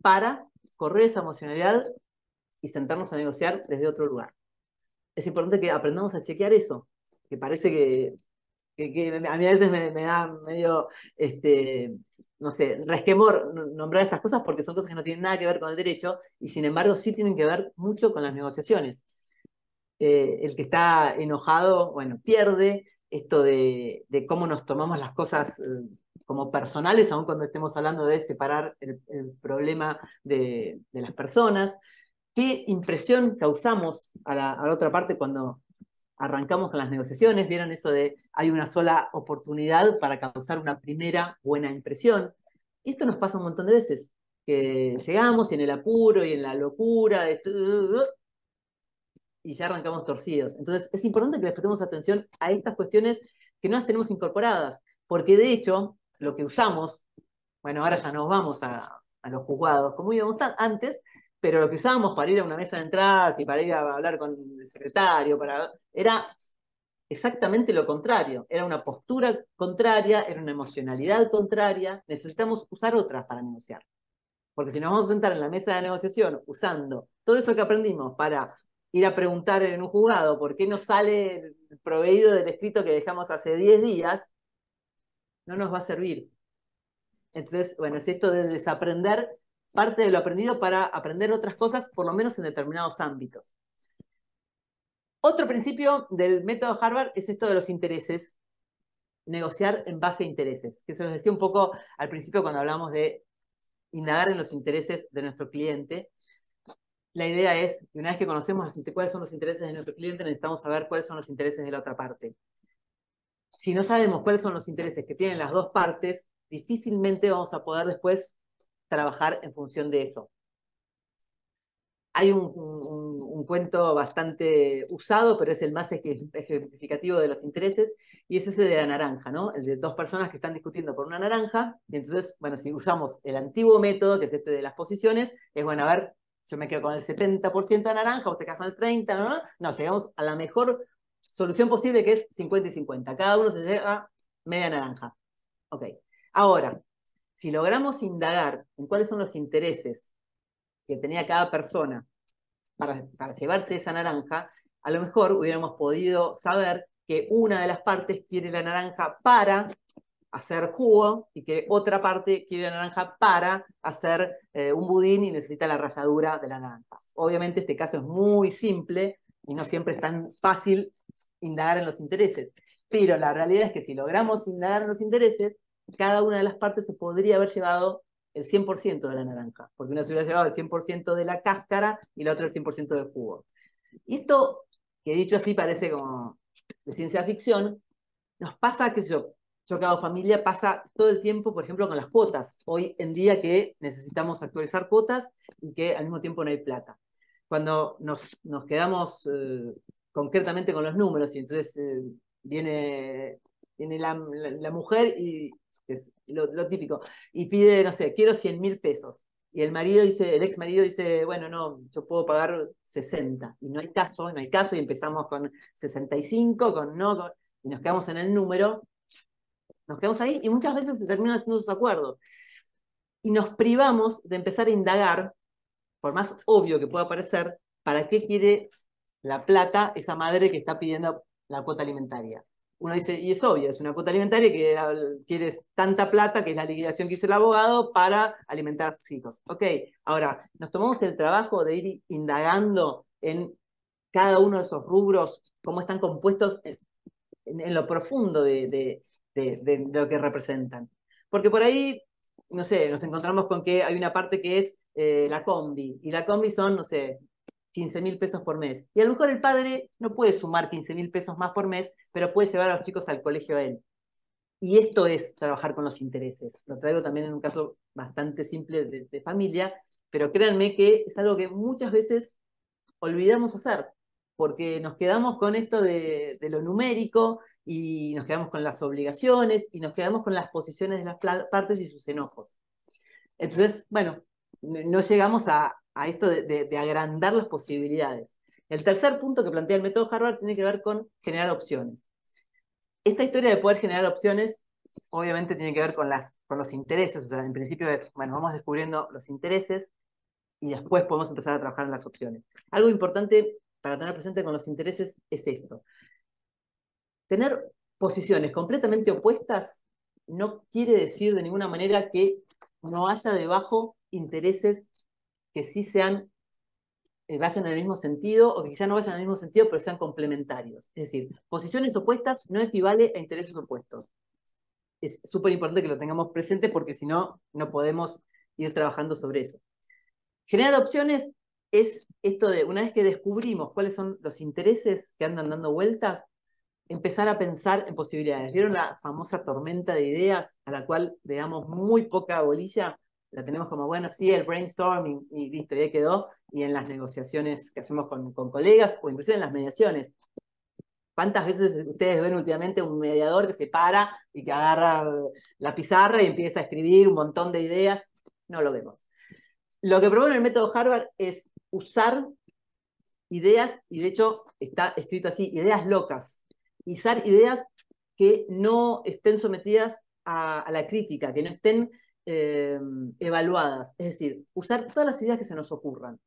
para correr esa emocionalidad y sentarnos a negociar desde otro lugar? Es importante que aprendamos a chequear eso, que parece que a mí a veces me da medio, no sé, resquemor nombrar estas cosas porque son cosas que no tienen nada que ver con el derecho y sin embargo sí tienen que ver mucho con las negociaciones. El que está enojado, bueno, pierde esto de cómo nos tomamos las cosas como personales, aun cuando estemos hablando de separar el problema de las personas. ¿Qué impresión causamos a la otra parte cuando arrancamos con las negociaciones? ¿Vieron eso de hay una sola oportunidad para causar una primera buena impresión? Y esto nos pasa un montón de veces, que llegamos y en el apuro y en la locura y ya arrancamos torcidos. Entonces es importante que les prestemos atención a estas cuestiones que no las tenemos incorporadas, porque de hecho lo que usamos, bueno, ahora ya nos vamos a los juzgados como íbamos antes, pero lo que usábamos para ir a una mesa de entradas y para ir a hablar con el secretario, era exactamente lo contrario. Era una postura contraria, era una emocionalidad contraria. Necesitamos usar otras para negociar. Porque si nos vamos a sentar en la mesa de negociación usando todo eso que aprendimos para ir a preguntar en un juzgado por qué no sale el proveído del escrito que dejamos hace 10 días, no nos va a servir. Entonces, bueno, es esto de desaprender parte de lo aprendido para aprender otras cosas, por lo menos en determinados ámbitos. Otro principio del método Harvard es esto de los intereses, negociar en base a intereses, que se los decía un poco al principio cuando hablamos de indagar en los intereses de nuestro cliente. La idea es que una vez que conocemos cuáles son los intereses de nuestro cliente, necesitamos saber cuáles son los intereses de la otra parte. Si no sabemos cuáles son los intereses que tienen las dos partes, difícilmente vamos a poder después trabajar en función de eso. Hay un cuento bastante usado, pero es el más ejemplificativo de los intereses, y es ese de la naranja, ¿no? El de dos personas que están discutiendo por una naranja, y entonces, bueno, si usamos el antiguo método, que es este de las posiciones, es, bueno, a ver, yo me quedo con el 70% de naranja, vos te quedas con el 30%, ¿no? No, llegamos a la mejor solución posible, que es 50 y 50. Cada uno se lleva media naranja. Ok. Ahora, si logramos indagar en cuáles son los intereses que tenía cada persona para llevarse esa naranja, a lo mejor hubiéramos podido saber que una de las partes quiere la naranja para hacer jugo y que otra parte quiere la naranja para hacer un budín y necesita la ralladura de la naranja. Obviamente este caso es muy simple y no siempre es tan fácil indagar en los intereses, pero la realidad es que si logramos indagar en los intereses, cada una de las partes se podría haber llevado el 100% de la naranja, porque una se hubiera llevado el 100% de la cáscara y la otra el 100% del jugo. Y esto, que dicho así parece como de ciencia ficción, nos pasa, qué sé yo que hago familia, pasa todo el tiempo, por ejemplo, con las cuotas. Hoy en día que necesitamos actualizar cuotas y que al mismo tiempo no hay plata. Cuando nos quedamos concretamente con los números y entonces viene la mujer y es lo típico, y pide, no sé, quiero 100.000 pesos. Y el ex marido dice, bueno, no, yo puedo pagar 60. Y no hay caso, y empezamos con 65, y nos quedamos en el número, nos quedamos ahí, y muchas veces se terminan haciendo esos acuerdos. Y nos privamos de empezar a indagar, por más obvio que pueda parecer, para qué quiere la plata esa madre que está pidiendo la cuota alimentaria. Uno dice, y es obvio, es una cuota alimentaria que quieres tanta plata, que es la liquidación que hizo el abogado, para alimentar a sus hijos. Ok, ahora, nos tomamos el trabajo de ir indagando en cada uno de esos rubros, cómo están compuestos en lo profundo de lo que representan. Porque por ahí, no sé, nos encontramos con que hay una parte que es la combi, y la combi son, no sé, 15.000 pesos por mes. Y a lo mejor el padre no puede sumar 15.000 pesos más por mes, pero puede llevar a los chicos al colegio a él. Y esto es trabajar con los intereses. Lo traigo también en un caso bastante simple de familia, pero créanme que es algo que muchas veces olvidamos hacer, porque nos quedamos con esto de lo numérico y nos quedamos con las obligaciones y nos quedamos con las posiciones de las partes y sus enojos. Entonces, bueno, no llegamos a esto de agrandar las posibilidades. El tercer punto que plantea el método Harvard tiene que ver con generar opciones. Esta historia de poder generar opciones obviamente tiene que ver con los intereses, o sea, en principio es, bueno, vamos descubriendo los intereses y después podemos empezar a trabajar en las opciones. Algo importante para tener presente con los intereses es esto. Tener posiciones completamente opuestas no quiere decir de ninguna manera que no haya debajo intereses que sí sean, vayan en el mismo sentido, o que quizá no vayan en el mismo sentido, pero sean complementarios. Es decir, posiciones opuestas no equivale a intereses opuestos. Es súper importante que lo tengamos presente porque si no, no podemos ir trabajando sobre eso. Generar opciones es esto de, una vez que descubrimos cuáles son los intereses que andan dando vueltas, empezar a pensar en posibilidades. ¿Vieron la famosa tormenta de ideas a la cual le damos muy poca bolilla? La tenemos como, bueno, sí, el brainstorming y listo, ya quedó. Y en las negociaciones que hacemos con colegas o inclusive en las mediaciones. ¿Cuántas veces ustedes ven últimamente un mediador que se para y que agarra la pizarra y empieza a escribir un montón de ideas? No lo vemos. Lo que propone el método Harvard es usar ideas, y de hecho está escrito así, ideas locas. Usar ideas que no estén sometidas a la crítica, que no estén evaluadas. Es decir, usar todas las ideas que se nos ocurran.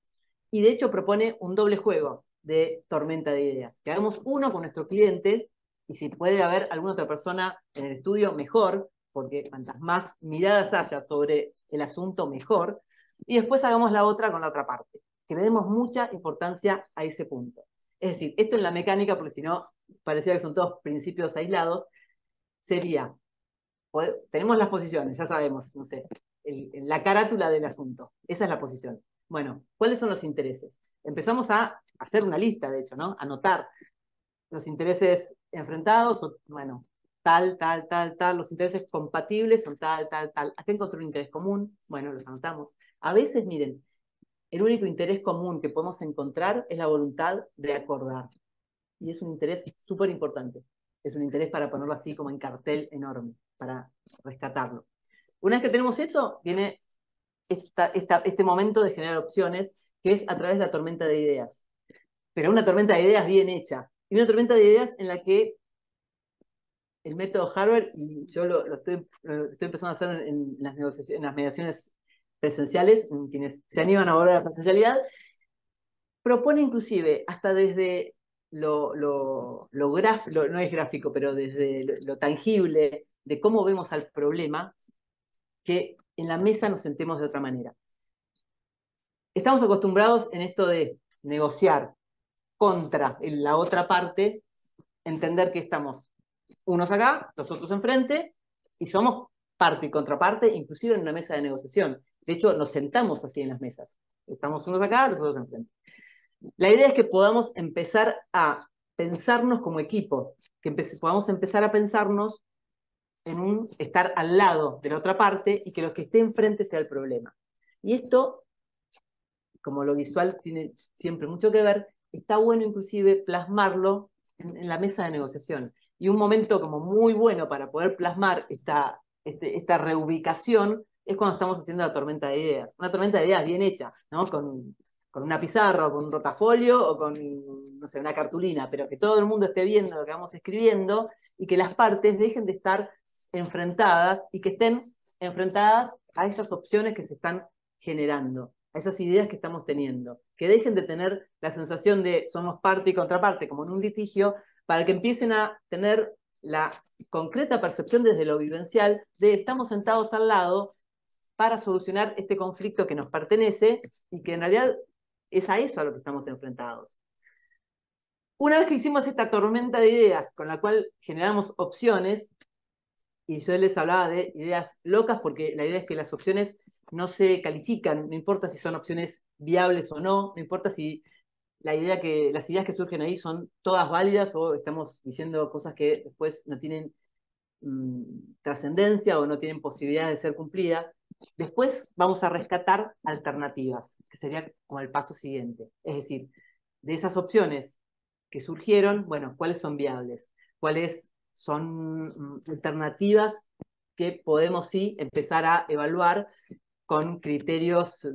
Y de hecho propone un doble juego de tormenta de ideas. Que hagamos uno con nuestro cliente, y si puede haber alguna otra persona en el estudio, mejor, porque cuantas más miradas haya sobre el asunto, mejor. Y después hagamos la otra con la otra parte. Que le demos mucha importancia a ese punto. Es decir, esto en la mecánica, porque si no, parecía que son todos principios aislados, sería, tenemos las posiciones, ya sabemos, no sé, la carátula del asunto. Esa es la posición. Bueno, ¿cuáles son los intereses? Empezamos a hacer una lista, de hecho, ¿no? Anotar los intereses enfrentados, o, bueno, tal, los intereses compatibles son tal. Acá encontré un interés común, bueno, los anotamos. A veces, miren, el único interés común que podemos encontrar es la voluntad de acordar. Y es un interés súper importante. Es un interés para ponerlo así como en cartel enorme, para rescatarlo. Una vez que tenemos eso, viene este momento de generar opciones, que es a través de la tormenta de ideas. Pero una tormenta de ideas bien hecha. Y una tormenta de ideas en la que el método Harvard, y yo lo estoy empezando a hacer en las negociaciones, en las mediaciones presenciales, en quienes se animan a volver a la presencialidad, propone inclusive hasta desde no es gráfico, pero desde lo tangible de cómo vemos al problema, que en la mesa nos sentemos de otra manera. Estamos acostumbrados en esto de negociar contra la otra parte, entender que estamos unos acá, los otros enfrente, y somos parte y contraparte, inclusive en una mesa de negociación. De hecho, nos sentamos así en las mesas. Estamos unos acá, los otros enfrente. La idea es que podamos empezar a pensarnos como equipo, que podamos empezar a pensarnos en estar al lado de la otra parte y que lo que esté enfrente sea el problema. Y esto, como lo visual tiene siempre mucho que ver, está bueno inclusive plasmarlo en la mesa de negociación. Y un momento como muy bueno para poder plasmar esta reubicación es cuando estamos haciendo la tormenta de ideas. Una tormenta de ideas bien hecha, ¿no? Con una pizarra o con un rotafolio o con, no sé, una cartulina, pero que todo el mundo esté viendo lo que vamos escribiendo y que las partes dejen de estar enfrentadas y que estén enfrentadas a esas opciones que se están generando, a esas ideas que estamos teniendo, que dejen de tener la sensación de somos parte y contraparte como en un litigio, para que empiecen a tener la concreta percepción desde lo vivencial de estamos sentados al lado para solucionar este conflicto que nos pertenece y que en realidad es a eso a lo que estamos enfrentados. Una vez que hicimos esta tormenta de ideas con la cual generamos opciones, y yo les hablaba de ideas locas porque la idea es que las opciones no se califican, no importa si son opciones viables o no, no importa si las ideas que surgen ahí son todas válidas o estamos diciendo cosas que después no tienen trascendencia o no tienen posibilidad de ser cumplidas. Después vamos a rescatar alternativas, que sería como el paso siguiente. Es decir, de esas opciones que surgieron, bueno, ¿cuáles son viables? ¿Cuáles son alternativas que podemos sí empezar a evaluar con criterios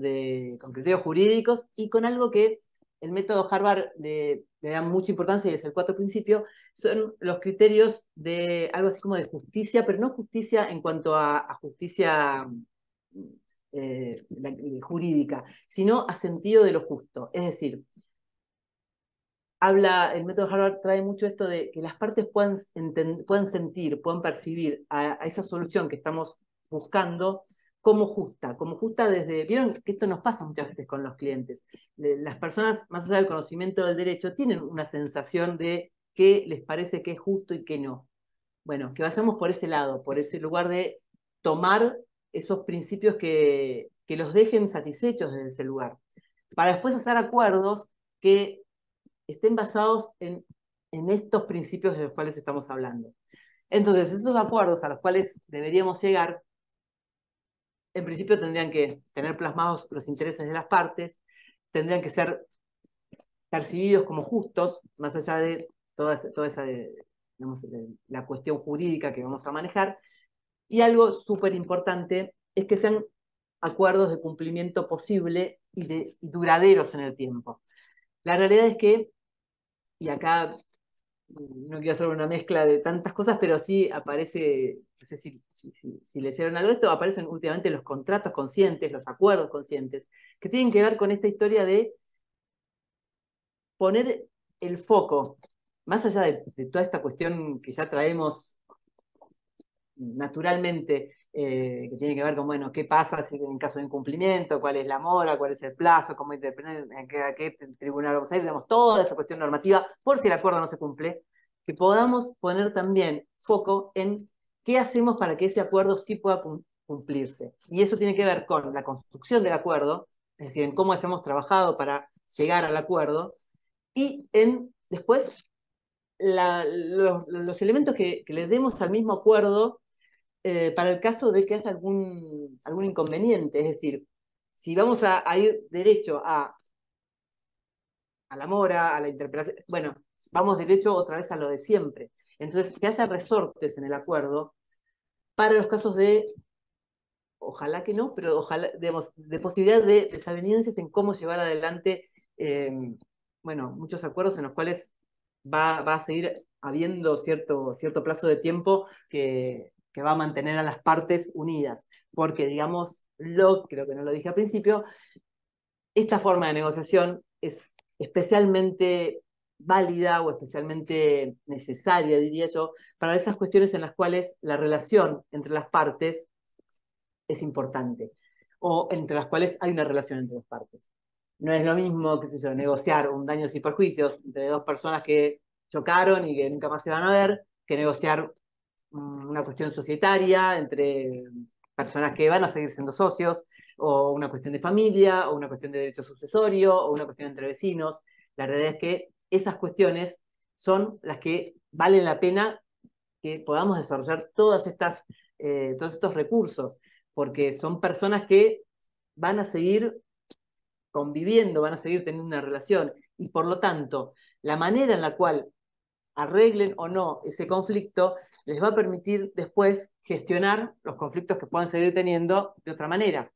jurídicos y con algo que el método Harvard le da mucha importancia y es el 4 principio, son los criterios de algo así como de justicia, pero no justicia en cuanto a justicia jurídica, sino a sentido de lo justo. Es decir, el método Harvard trae mucho esto de que las partes puedan sentir, puedan percibir a esa solución que estamos buscando como justa desde, vieron que esto nos pasa muchas veces con los clientes. Las personas, más allá del conocimiento del derecho, tienen una sensación de qué les parece que es justo y qué no. Bueno, que vayamos por ese lado, por ese lugar de tomar esos principios que los dejen satisfechos desde ese lugar, para después hacer acuerdos que estén basados en estos principios de los cuales estamos hablando. Entonces, esos acuerdos a los cuales deberíamos llegar, en principio tendrían que tener plasmados los intereses de las partes, tendrían que ser percibidos como justos, más allá de toda esa digamos, la cuestión jurídica que vamos a manejar, y algo súper importante es que sean acuerdos de cumplimiento posible y duraderos en el tiempo. La realidad es que, y acá no quiero hacer una mezcla de tantas cosas, pero sí aparece, no sé si leyeron algo de esto, aparecen últimamente los contratos conscientes, los acuerdos conscientes, que tienen que ver con esta historia de poner el foco, más allá de toda esta cuestión que ya traemos naturalmente, que tiene que ver con, bueno, qué pasa si en caso de incumplimiento, cuál es la mora, cuál es el plazo, cómo interpretar, a qué tribunal vamos a ir, digamos, toda esa cuestión normativa, por si el acuerdo no se cumple, que podamos poner también foco en qué hacemos para que ese acuerdo sí pueda cumplirse. Y eso tiene que ver con la construcción del acuerdo, es decir, en cómo hemos trabajado para llegar al acuerdo, y en después los elementos que le demos al mismo acuerdo para el caso de que haya algún inconveniente. Es decir, si vamos a ir derecho a la mora, a la interpretación, bueno, vamos derecho otra vez a lo de siempre. Entonces, que haya resortes en el acuerdo para los casos de, ojalá que no, pero ojalá, digamos, de posibilidad de desavenencias en cómo llevar adelante, bueno, muchos acuerdos en los cuales va a seguir habiendo cierto plazo de tiempo que va a mantener a las partes unidas. Porque, digamos, creo que no lo dije al principio, esta forma de negociación es especialmente válida o especialmente necesaria, diría yo, para esas cuestiones en las cuales la relación entre las partes es importante, o entre las cuales hay una relación entre las partes. No es lo mismo, qué sé yo, negociar un daños y perjuicios entre dos personas que chocaron y que nunca más se van a ver, que negociar una cuestión societaria entre personas que van a seguir siendo socios, o una cuestión de familia, o una cuestión de derecho sucesorio, o una cuestión entre vecinos. La realidad es que esas cuestiones son las que valen la pena que podamos desarrollar todos estos recursos, porque son personas que van a seguir conviviendo, van a seguir teniendo una relación, y por lo tanto, la manera en la cual arreglen o no ese conflicto les va a permitir después gestionar los conflictos que puedan seguir teniendo de otra manera.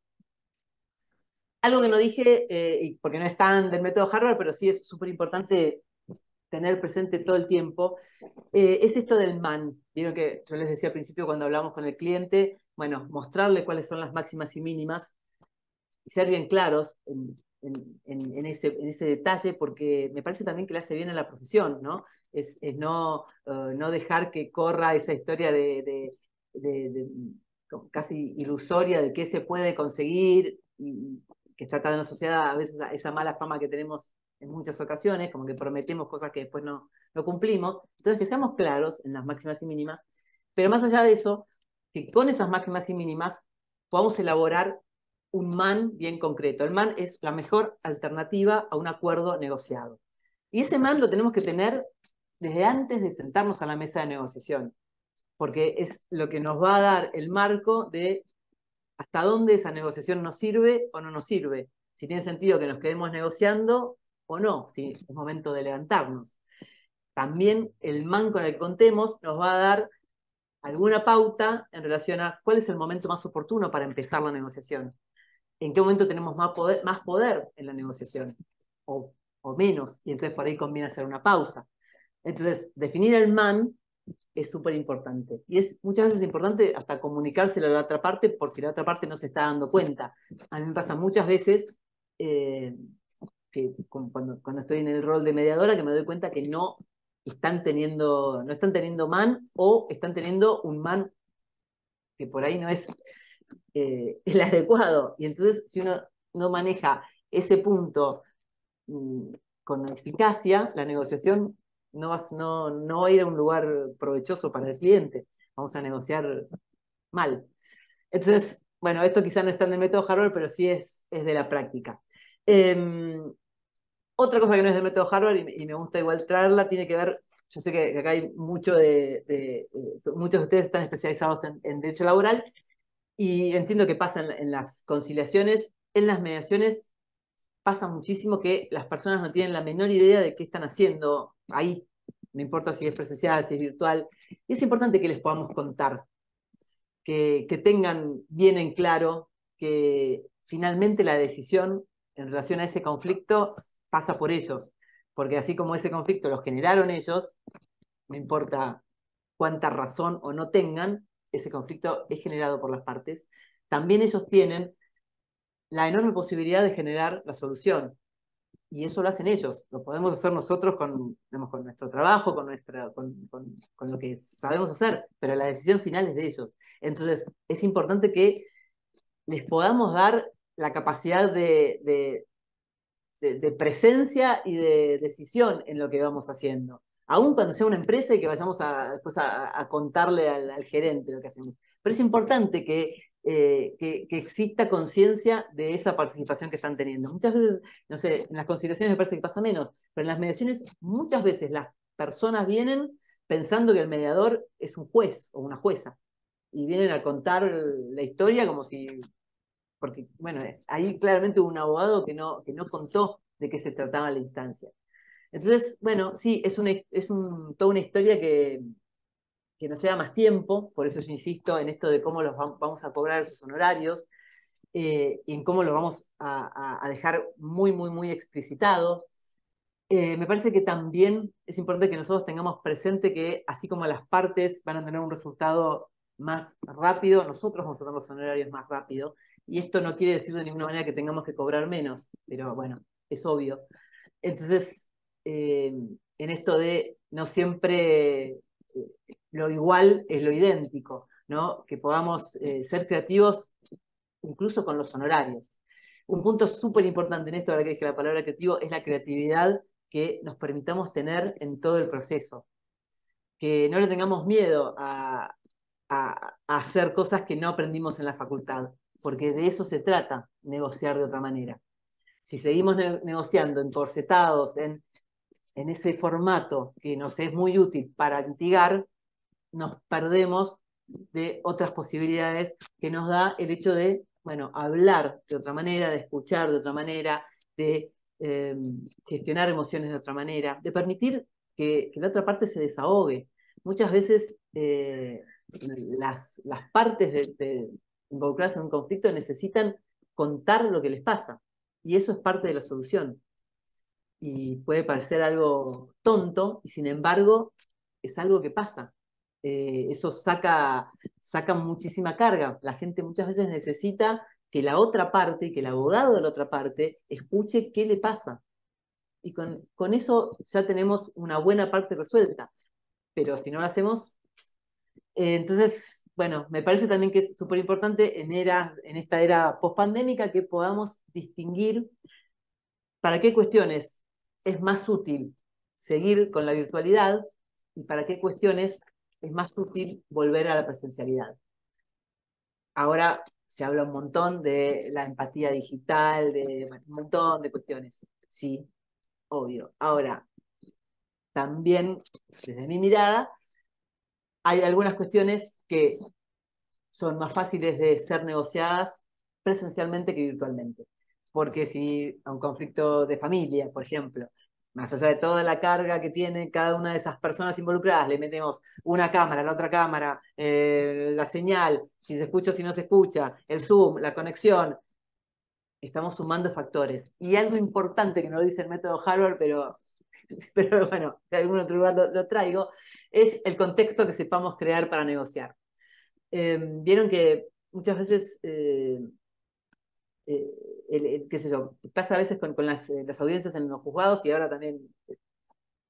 Algo que no dije, porque no es tan del método Harvard, pero sí es súper importante tener presente todo el tiempo, es esto del MAN. Vieron que yo les decía al principio cuando hablamos con el cliente, bueno, mostrarle cuáles son las máximas y mínimas, y ser bien claros en ese detalle, porque me parece también que le hace bien a la profesión, ¿no? Es no dejar que corra esa historia de casi ilusoria de qué se puede conseguir, y que está tan asociada a veces a esa mala fama que tenemos en muchas ocasiones, como que prometemos cosas que después no cumplimos. Entonces, que seamos claros en las máximas y mínimas, pero más allá de eso, que con esas máximas y mínimas podamos elaborar un MAN bien concreto. El MAN es la mejor alternativa a un acuerdo negociado. Y ese MAN lo tenemos que tener desde antes de sentarnos a la mesa de negociación, porque es lo que nos va a dar el marco de hasta dónde esa negociación nos sirve o no nos sirve, si tiene sentido que nos quedemos negociando o no, si es momento de levantarnos. También el MAN con el que contemos nos va a dar alguna pauta en relación a cuál es el momento más oportuno para empezar la negociación. En qué momento tenemos más poder en la negociación, o menos, y entonces por ahí conviene hacer una pausa. Entonces, definir el MAN es súper importante. Y es muchas veces importante hasta comunicárselo a la otra parte por si la otra parte no se está dando cuenta. A mí me pasa muchas veces que cuando estoy en el rol de mediadora, que me doy cuenta que no están teniendo MAN, o están teniendo un MAN que por ahí no es el adecuado. Y entonces, si uno no maneja ese punto con eficacia, la negociación no va a ir a un lugar provechoso para el cliente. Vamos a negociar mal. Entonces, bueno, esto quizá no es tan del método Harvard, pero sí es de la práctica. Otra cosa que no es del método Harvard, y me gusta igual traerla, tiene que ver, yo sé que acá hay muchos de ustedes están especializados en derecho laboral, y entiendo que pasa en las conciliaciones, en las mediaciones pasa muchísimo que las personas no tienen la menor idea de qué están haciendo ahí, no importa si es presencial, si es virtual, y es importante que les podamos contar, que tengan bien en claro que finalmente la decisión en relación a ese conflicto pasa por ellos, porque así como ese conflicto lo generaron ellos, no importa cuánta razón o no tengan, ese conflicto es generado por las partes, también ellos tienen la enorme posibilidad de generar la solución. Y eso lo hacen ellos, lo podemos hacer nosotros con, digamos, con nuestro trabajo, con lo que sabemos hacer, pero la decisión final es de ellos. Entonces, es importante que les podamos dar la capacidad de presencia y de decisión en lo que vamos haciendo. Aún cuando sea una empresa y que vayamos después a contarle al gerente lo que hacemos. Pero es importante que exista conciencia de esa participación que están teniendo. Muchas veces, no sé, en las conciliaciones me parece que pasa menos, pero en las mediaciones muchas veces las personas vienen pensando que el mediador es un juez o una jueza. Y vienen a contar la historia como si porque, bueno, ahí claramente hubo un abogado que no contó de qué se trataba la instancia. Entonces, bueno, sí, toda una historia que nos lleva más tiempo, por eso yo insisto en esto de cómo los vamos a cobrar sus honorarios, y en cómo lo vamos a dejar muy, muy, muy explicitado. Me parece que también es importante que nosotros tengamos presente que así como las partes van a tener un resultado más rápido, nosotros vamos a tener los honorarios más rápido. Y esto no quiere decir de ninguna manera que tengamos que cobrar menos, pero bueno, es obvio. Entonces, en esto de no siempre lo igual es lo idéntico, ¿no? Que podamos ser creativos incluso con los honorarios. Un punto súper importante en esto, ahora que dije la palabra creativo, es la creatividad que nos permitamos tener en todo el proceso. Que no le tengamos miedo a hacer cosas que no aprendimos en la facultad, porque de eso se trata, negociar de otra manera. Si seguimos negociando encorsetados en ese formato que nos es muy útil para litigar, nos perdemos de otras posibilidades que nos da el hecho de, bueno, hablar de otra manera, de escuchar de otra manera, de gestionar emociones de otra manera, de permitir que la otra parte se desahogue. Muchas veces las partes involucradas en un conflicto necesitan contar lo que les pasa, y eso es parte de la solución. Y puede parecer algo tonto, y sin embargo es algo que pasa. Eso saca muchísima carga. La gente muchas veces necesita que la otra parte, que el abogado de la otra parte, escuche qué le pasa. Y con eso ya tenemos una buena parte resuelta. Pero si no lo hacemos, entonces, bueno, me parece también que es súper importante en esta era pospandémica que podamos distinguir para qué cuestiones es más útil seguir con la virtualidad y para qué cuestiones es más útil volver a la presencialidad. Ahora se habla un montón de la empatía digital, de un montón de cuestiones. Sí, obvio. Ahora, también, desde mi mirada, hay algunas cuestiones que son más fáciles de ser negociadas presencialmente que virtualmente. Porque si a un conflicto de familia, por ejemplo, más allá de toda la carga que tiene cada una de esas personas involucradas, le metemos una cámara, la otra cámara, la señal, si se escucha o si no se escucha, el Zoom, la conexión, estamos sumando factores. Y algo importante que no lo dice el método Harvard, pero bueno, de algún otro lugar lo traigo, es el contexto que sepamos crear para negociar. Vieron que muchas veces, qué sé yo, pasa a veces con las audiencias en los juzgados y ahora también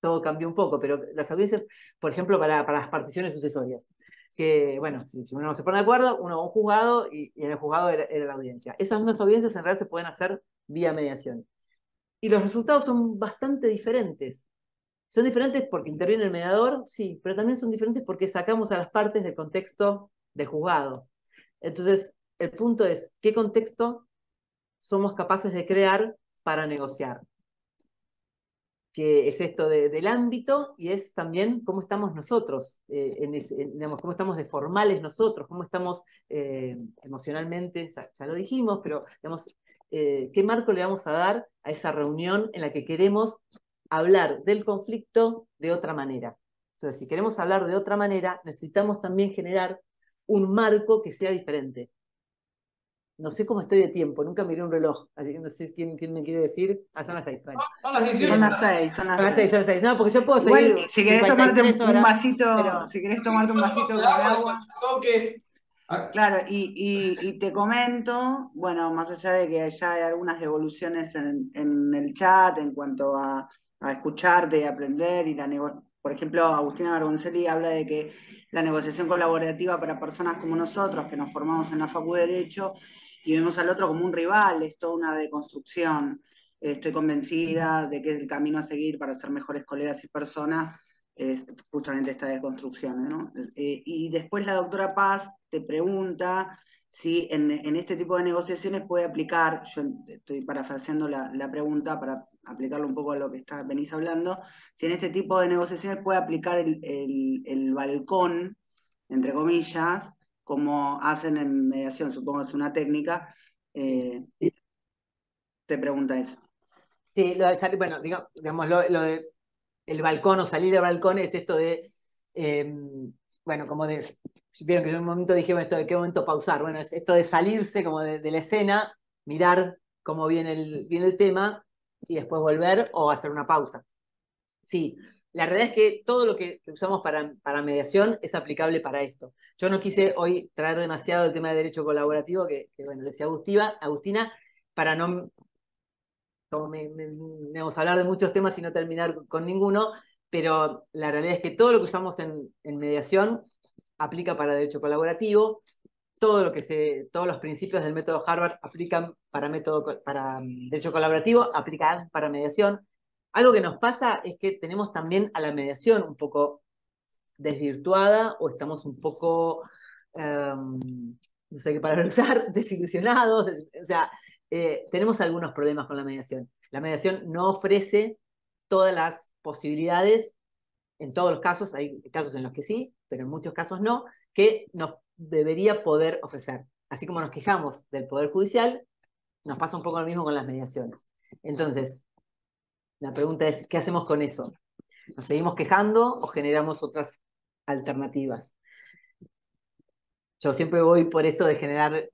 todo cambió un poco, pero las audiencias, por ejemplo, para las particiones sucesorias, que bueno, si uno no se pone de acuerdo, uno va a un juzgado y en el juzgado era la audiencia. Esas mismas audiencias en realidad se pueden hacer vía mediación. Y los resultados son bastante diferentes. Son diferentes porque interviene el mediador, sí, pero también son diferentes porque sacamos a las partes del contexto del juzgado. Entonces, el punto es, ¿qué contexto somos capaces de crear para negociar? Que es esto del ámbito y es también cómo estamos nosotros, digamos, cómo estamos de formales nosotros, cómo estamos emocionalmente, ya lo dijimos, pero digamos, qué marco le vamos a dar a esa reunión en la que queremos hablar del conflicto de otra manera. Entonces, si queremos hablar de otra manera, necesitamos también generar un marco que sea diferente. no sé cómo estoy de tiempo, nunca miré un reloj, así que no sé quién me quiere decir. Ah, son las 6, bueno. Son las 18. Son las 6, son Son las las 6, 6. son las 6. No, porque yo puedo Igual, seguir si querés tomarte 53 un horas, vasito, pero si querés Sí, tomarte un dos vasito vasos de con agua, agua. después un toque. Ah, Claro, y te comento, bueno, más allá de que ya hay algunas devoluciones en el chat en cuanto a escucharte y aprender, por ejemplo, Agustina Bergoncelli habla de que la negociación colaborativa para personas como nosotros, que nos formamos en la Facu de Derecho y vemos al otro como un rival, es toda una deconstrucción. Estoy convencida de que es el camino a seguir para ser mejores colegas y personas, es justamente esta deconstrucción, ¿no? Y después la doctora Paz te pregunta si en este tipo de negociaciones puede aplicar, yo estoy parafraseando la pregunta para aplicarlo un poco a lo que venís hablando, si en este tipo de negociaciones puede aplicar el balcón, entre comillas, como hacen en mediación, supongo que es una técnica, te pregunta eso. sí, lo de salir, bueno, digamos, lo de el balcón o salir al balcón es esto de, eh, bueno, como de, vieron que yo en un momento dije, bueno, esto de qué momento pausar, bueno, es esto de salirse como de la escena, mirar cómo viene el tema y después volver o hacer una pausa. Sí, la realidad es que todo lo que usamos para mediación es aplicable para esto. Yo no quise hoy traer demasiado el tema de derecho colaborativo, bueno, decía Agustina, para no como vamos a hablar de muchos temas y no terminar con ninguno, pero la realidad es que todo lo que usamos en mediación aplica para derecho colaborativo, todos los principios del método Harvard aplican para derecho colaborativo, aplican para mediación. Algo que nos pasa es que tenemos también a la mediación un poco desvirtuada o estamos un poco, no sé qué palabra usar, desilusionados, o sea, tenemos algunos problemas con la mediación. La mediación no ofrece todas las posibilidades, en todos los casos, hay casos en los que sí, pero en muchos casos no, que nos debería poder ofrecer. Así como nos quejamos del Poder Judicial, nos pasa un poco lo mismo con las mediaciones. Entonces, la pregunta es, ¿qué hacemos con eso? ¿Nos seguimos quejando o generamos otras alternativas? Yo siempre voy por esto de generar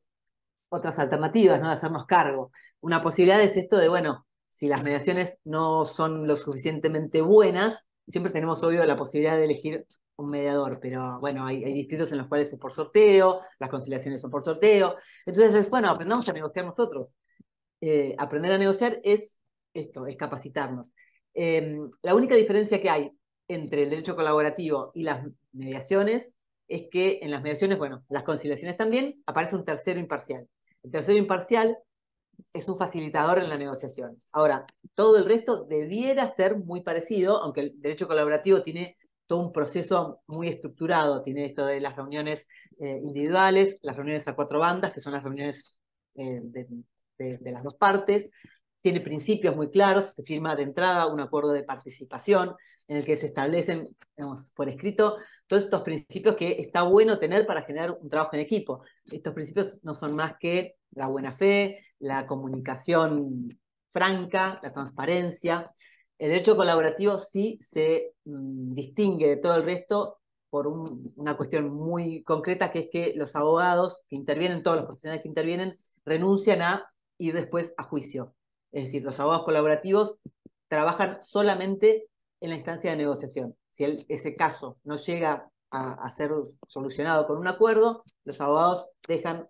otras alternativas, ¿no? De hacernos cargo. Una posibilidad es esto de, bueno, si las mediaciones no son lo suficientemente buenas, siempre tenemos obvio la posibilidad de elegir un mediador, pero bueno, hay distritos en los cuales es por sorteo, las conciliaciones son por sorteo, entonces es, bueno, aprendamos a negociar nosotros. Aprender a negociar es esto, es capacitarnos. La única diferencia que hay entre el derecho colaborativo y las mediaciones es que en las mediaciones, bueno, las conciliaciones también, aparece un tercero imparcial. El tercero imparcial es un facilitador en la negociación. Ahora, todo el resto debiera ser muy parecido, aunque el derecho colaborativo tiene todo un proceso muy estructurado, tiene esto de las reuniones individuales, las reuniones a cuatro bandas, que son las reuniones de las dos partes, tiene principios muy claros, se firma de entrada un acuerdo de participación en el que se establecen, digamos, por escrito todos estos principios que está bueno tener para generar un trabajo en equipo. Estos principios no son más que la buena fe, la comunicación franca, la transparencia. El derecho colaborativo sí se distingue de todo el resto por una cuestión muy concreta, que es que los abogados que intervienen, todos los profesionales que intervienen, renuncian a ir después a juicio. Es decir, los abogados colaborativos trabajan solamente en la instancia de negociación. Si ese caso no llega a ser solucionado con un acuerdo, los abogados dejan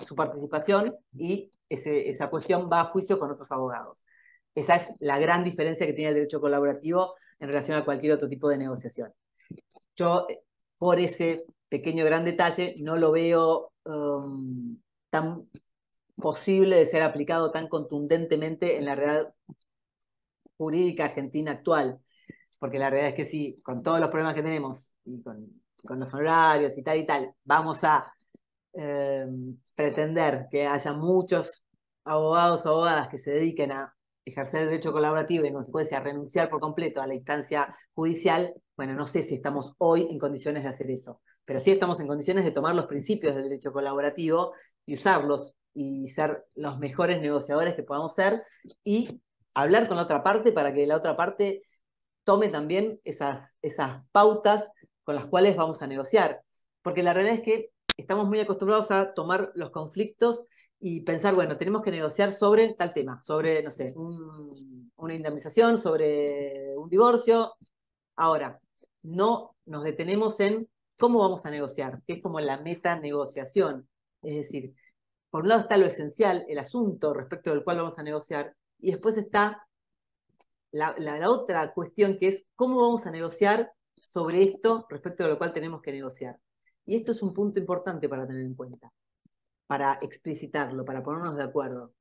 su participación y esa cuestión va a juicio con otros abogados. Esa es la gran diferencia que tiene el derecho colaborativo en relación a cualquier otro tipo de negociación. Yo, por ese pequeño gran detalle, no lo veo tan posible de ser aplicado tan contundentemente en la realidad jurídica argentina actual. Porque la realidad es que sí, con todos los problemas que tenemos y con los horarios y tal, vamos a pretender que haya muchos abogados o abogadas que se dediquen a ejercer el derecho colaborativo y en consecuencia a renunciar por completo a la instancia judicial, bueno, no sé si estamos hoy en condiciones de hacer eso, pero sí estamos en condiciones de tomar los principios del derecho colaborativo y usarlos y ser los mejores negociadores que podamos ser y hablar con la otra parte para que la otra parte tome también esas pautas con las cuales vamos a negociar. Porque la realidad es que estamos muy acostumbrados a tomar los conflictos y pensar, bueno, tenemos que negociar sobre tal tema, sobre, no sé, una indemnización, sobre un divorcio. Ahora, no nos detenemos en cómo vamos a negociar, que es como la meta negociación. Es decir, por un lado está lo esencial, el asunto respecto del cual vamos a negociar, y después está la otra cuestión que es cómo vamos a negociar sobre esto respecto de lo cual tenemos que negociar. Y esto es un punto importante para tener en cuenta, para explicitarlo, para ponernos de acuerdo,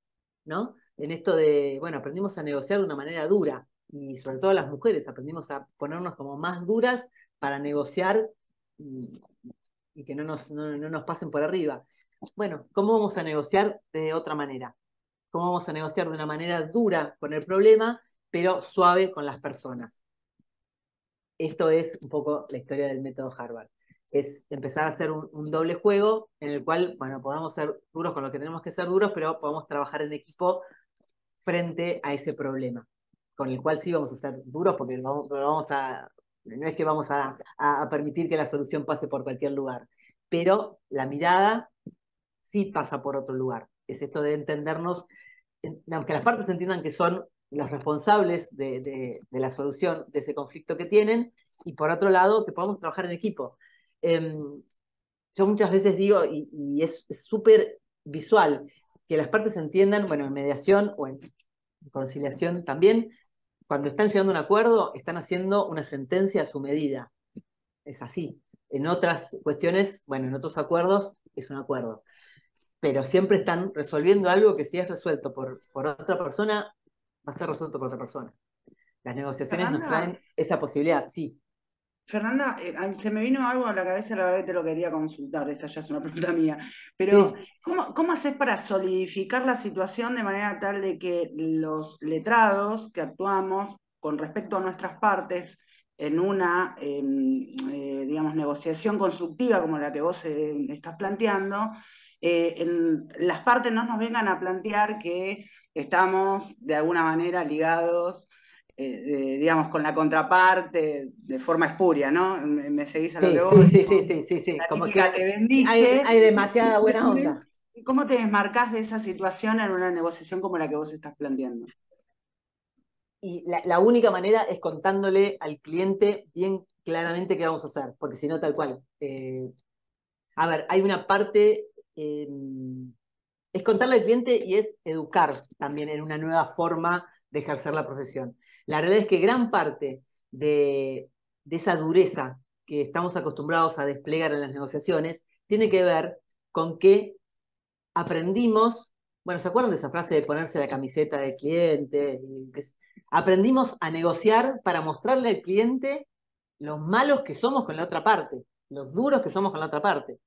¿no? En esto de, bueno, aprendimos a negociar de una manera dura, y sobre todo las mujeres aprendimos a ponernos como más duras para negociar y, y que no nos pasen por arriba. Bueno, ¿cómo vamos a negociar de otra manera? ¿Cómo vamos a negociar de una manera dura con el problema, pero suave con las personas? Esto es un poco la historia del método Harvard. Es empezar a hacer un doble juego en el cual, bueno, podamos ser duros con lo que tenemos que ser duros, pero podamos trabajar en equipo frente a ese problema, con el cual sí vamos a ser duros porque no es que vamos a permitir que la solución pase por cualquier lugar, pero la mirada sí pasa por otro lugar. Es esto de entendernos, que las partes entiendan que son los responsables de la solución de ese conflicto que tienen, y por otro lado, que podamos trabajar en equipo. Yo muchas veces digo, y es súper visual, que las partes entiendan, bueno, en mediación o en conciliación también, cuando están llegando a un acuerdo, están haciendo una sentencia a su medida. Es así. En otras cuestiones, bueno, en otros acuerdos es un acuerdo, pero siempre están resolviendo algo que si es resuelto por otra persona, va a ser resuelto por otra persona. Las negociaciones nos Fernanda, traen esa posibilidad, sí. Fernanda, se me vino algo a la cabeza, la verdad que te lo quería consultar, esta ya es una pregunta mía, pero Sí, ¿cómo haces para solidificar la situación de manera tal de que los letrados que actuamos con respecto a nuestras partes en una, digamos, negociación constructiva como la que vos estás planteando, las partes no nos vengan a plantear que estamos de alguna manera ligados digamos, con la contraparte de forma espuria, ¿no? ¿Me seguís a lo que sí, voy? sí, sí, sí, sí, sí, sí. La Como típica te que vendiste. hay demasiada buena onda. ¿Cómo te desmarcás de esa situación en una negociación como la que vos estás planteando? Y la única manera es contándole al cliente bien claramente qué vamos a hacer, porque si no, tal cual. A ver, hay una parte, es contarle al cliente y es educar también en una nueva forma de ejercer la profesión. La realidad es que gran parte de esa dureza que estamos acostumbrados a desplegar en las negociaciones tiene que ver con que aprendimos, bueno, ¿se acuerdan de esa frase de ponerse la camiseta del cliente? Aprendimos a negociar para mostrarle al cliente los malos que somos con la otra parte, los duros que somos con la otra parte.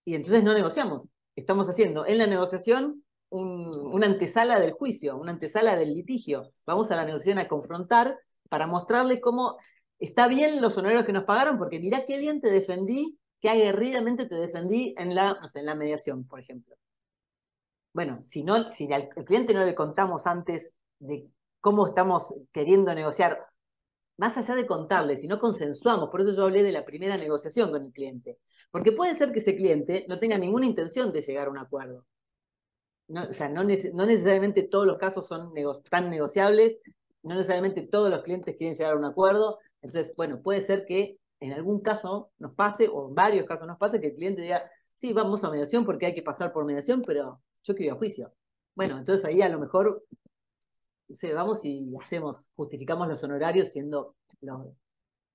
Y entonces no negociamos. Estamos haciendo en la negociación una antesala del juicio, una antesala del litigio. Vamos a la negociación a confrontar para mostrarle cómo está bien los honorarios que nos pagaron, porque mirá qué bien te defendí, qué aguerridamente te defendí en no sé, en la mediación, por ejemplo. Bueno, si al cliente no le contamos antes de cómo estamos queriendo negociar, más allá de contarle, si no consensuamos, por eso yo hablé de la primera negociación con el cliente, porque puede ser que ese cliente no tenga ninguna intención de llegar a un acuerdo. No, o sea, no necesariamente todos los casos son tan negociables, no necesariamente todos los clientes quieren llegar a un acuerdo, entonces, bueno, puede ser que en algún caso nos pase, o en varios casos nos pase, que el cliente diga, sí, vamos a mediación porque hay que pasar por mediación, pero yo quiero ir a juicio. Bueno, entonces ahí a lo mejor no sé, vamos y justificamos los honorarios siendo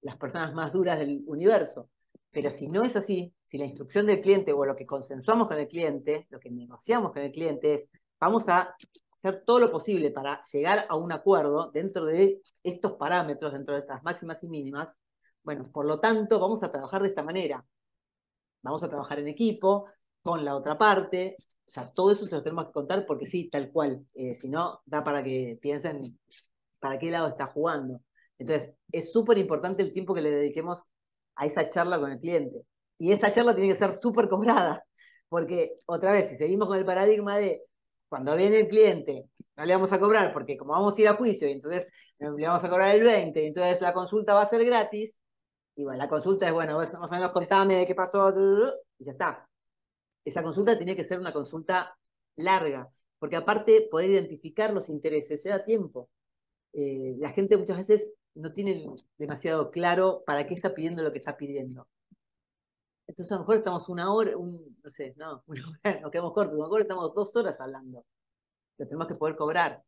las personas más duras del universo. Pero si no es así, si la instrucción del cliente o lo que consensuamos con el cliente, lo que negociamos con el cliente es, vamos a hacer todo lo posible para llegar a un acuerdo dentro de estos parámetros, dentro de estas máximas y mínimas, bueno, por lo tanto, vamos a trabajar de esta manera. Vamos a trabajar en equipo, con la otra parte, o sea, todo eso se lo tenemos que contar porque sí, tal cual. Si no, da para que piensen para qué lado está jugando. Entonces, es súper importante el tiempo que le dediquemos a esa charla con el cliente. Y esa charla tiene que ser súper cobrada, porque otra vez, si seguimos con el paradigma de cuando viene el cliente, no le vamos a cobrar, porque como vamos a ir a juicio, y entonces le vamos a cobrar el 20, y entonces la consulta va a ser gratis, y bueno, la consulta es, bueno, más o menos contame qué pasó, y ya está. esa consulta tiene que ser una consulta larga, porque aparte poder identificar los intereses lleva tiempo. La gente muchas veces no tiene demasiado claro para qué está pidiendo lo que está pidiendo. Entonces a lo mejor estamos una hora, no sé, no, una hora, nos quedamos cortos, a lo mejor estamos 2 horas hablando. Lo tenemos que poder cobrar.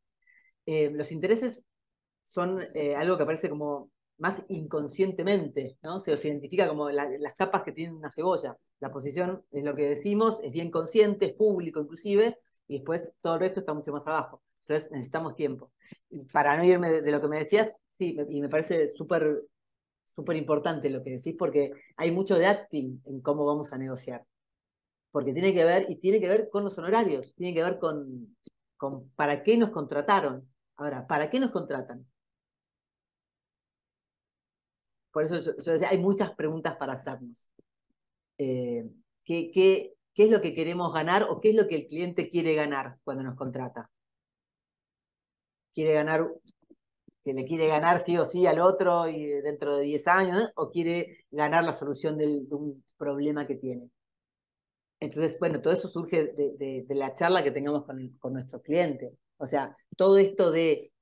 Los intereses son algo que aparece como más inconscientemente, ¿no? Se los identifica como las capas que tiene una cebolla. La posición es lo que decimos, es bien consciente, es público inclusive, y después todo el resto está mucho más abajo. Entonces necesitamos tiempo. Y para no irme de lo que me decías, sí, y me parece súper importante lo que decís, porque hay mucho de acting en cómo vamos a negociar. Porque tiene que ver con los honorarios, tiene que ver con para qué nos contrataron. Ahora, ¿para qué nos contratan? Por eso yo decía, hay muchas preguntas para hacernos. Eh, ¿qué es lo que queremos ganar o qué es lo que el cliente quiere ganar cuando nos contrata? ¿Quiere ganar, que le quiere ganar sí o sí al otro y dentro de 10 años, ¿eh? ¿O quiere ganar la solución de un problema que tiene? Entonces, bueno, todo eso surge de la charla que tengamos con nuestros clientes. O sea, todo esto de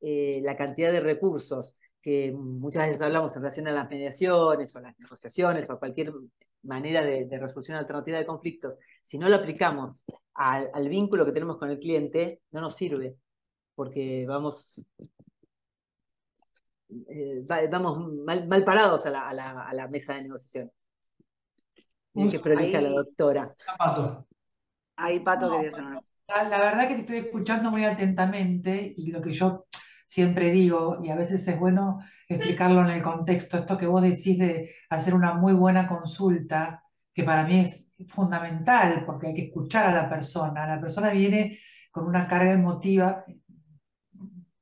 la cantidad de recursos que muchas veces hablamos en relación a las mediaciones o las negociaciones o cualquier manera de resolución alternativa de conflictos, si no lo aplicamos al vínculo que tenemos con el cliente, no nos sirve, porque vamos mal parados a la mesa de negociación. Un Que prolija la Ahí, doctora. zapato. ahí Pato No, quería hacer una. la verdad que te estoy escuchando muy atentamente y lo que yo siempre digo, y a veces es bueno explicarlo en el contexto, esto que vos decís de hacer una muy buena consulta, que para mí es fundamental porque hay que escuchar a la persona. La persona viene con una carga emotiva.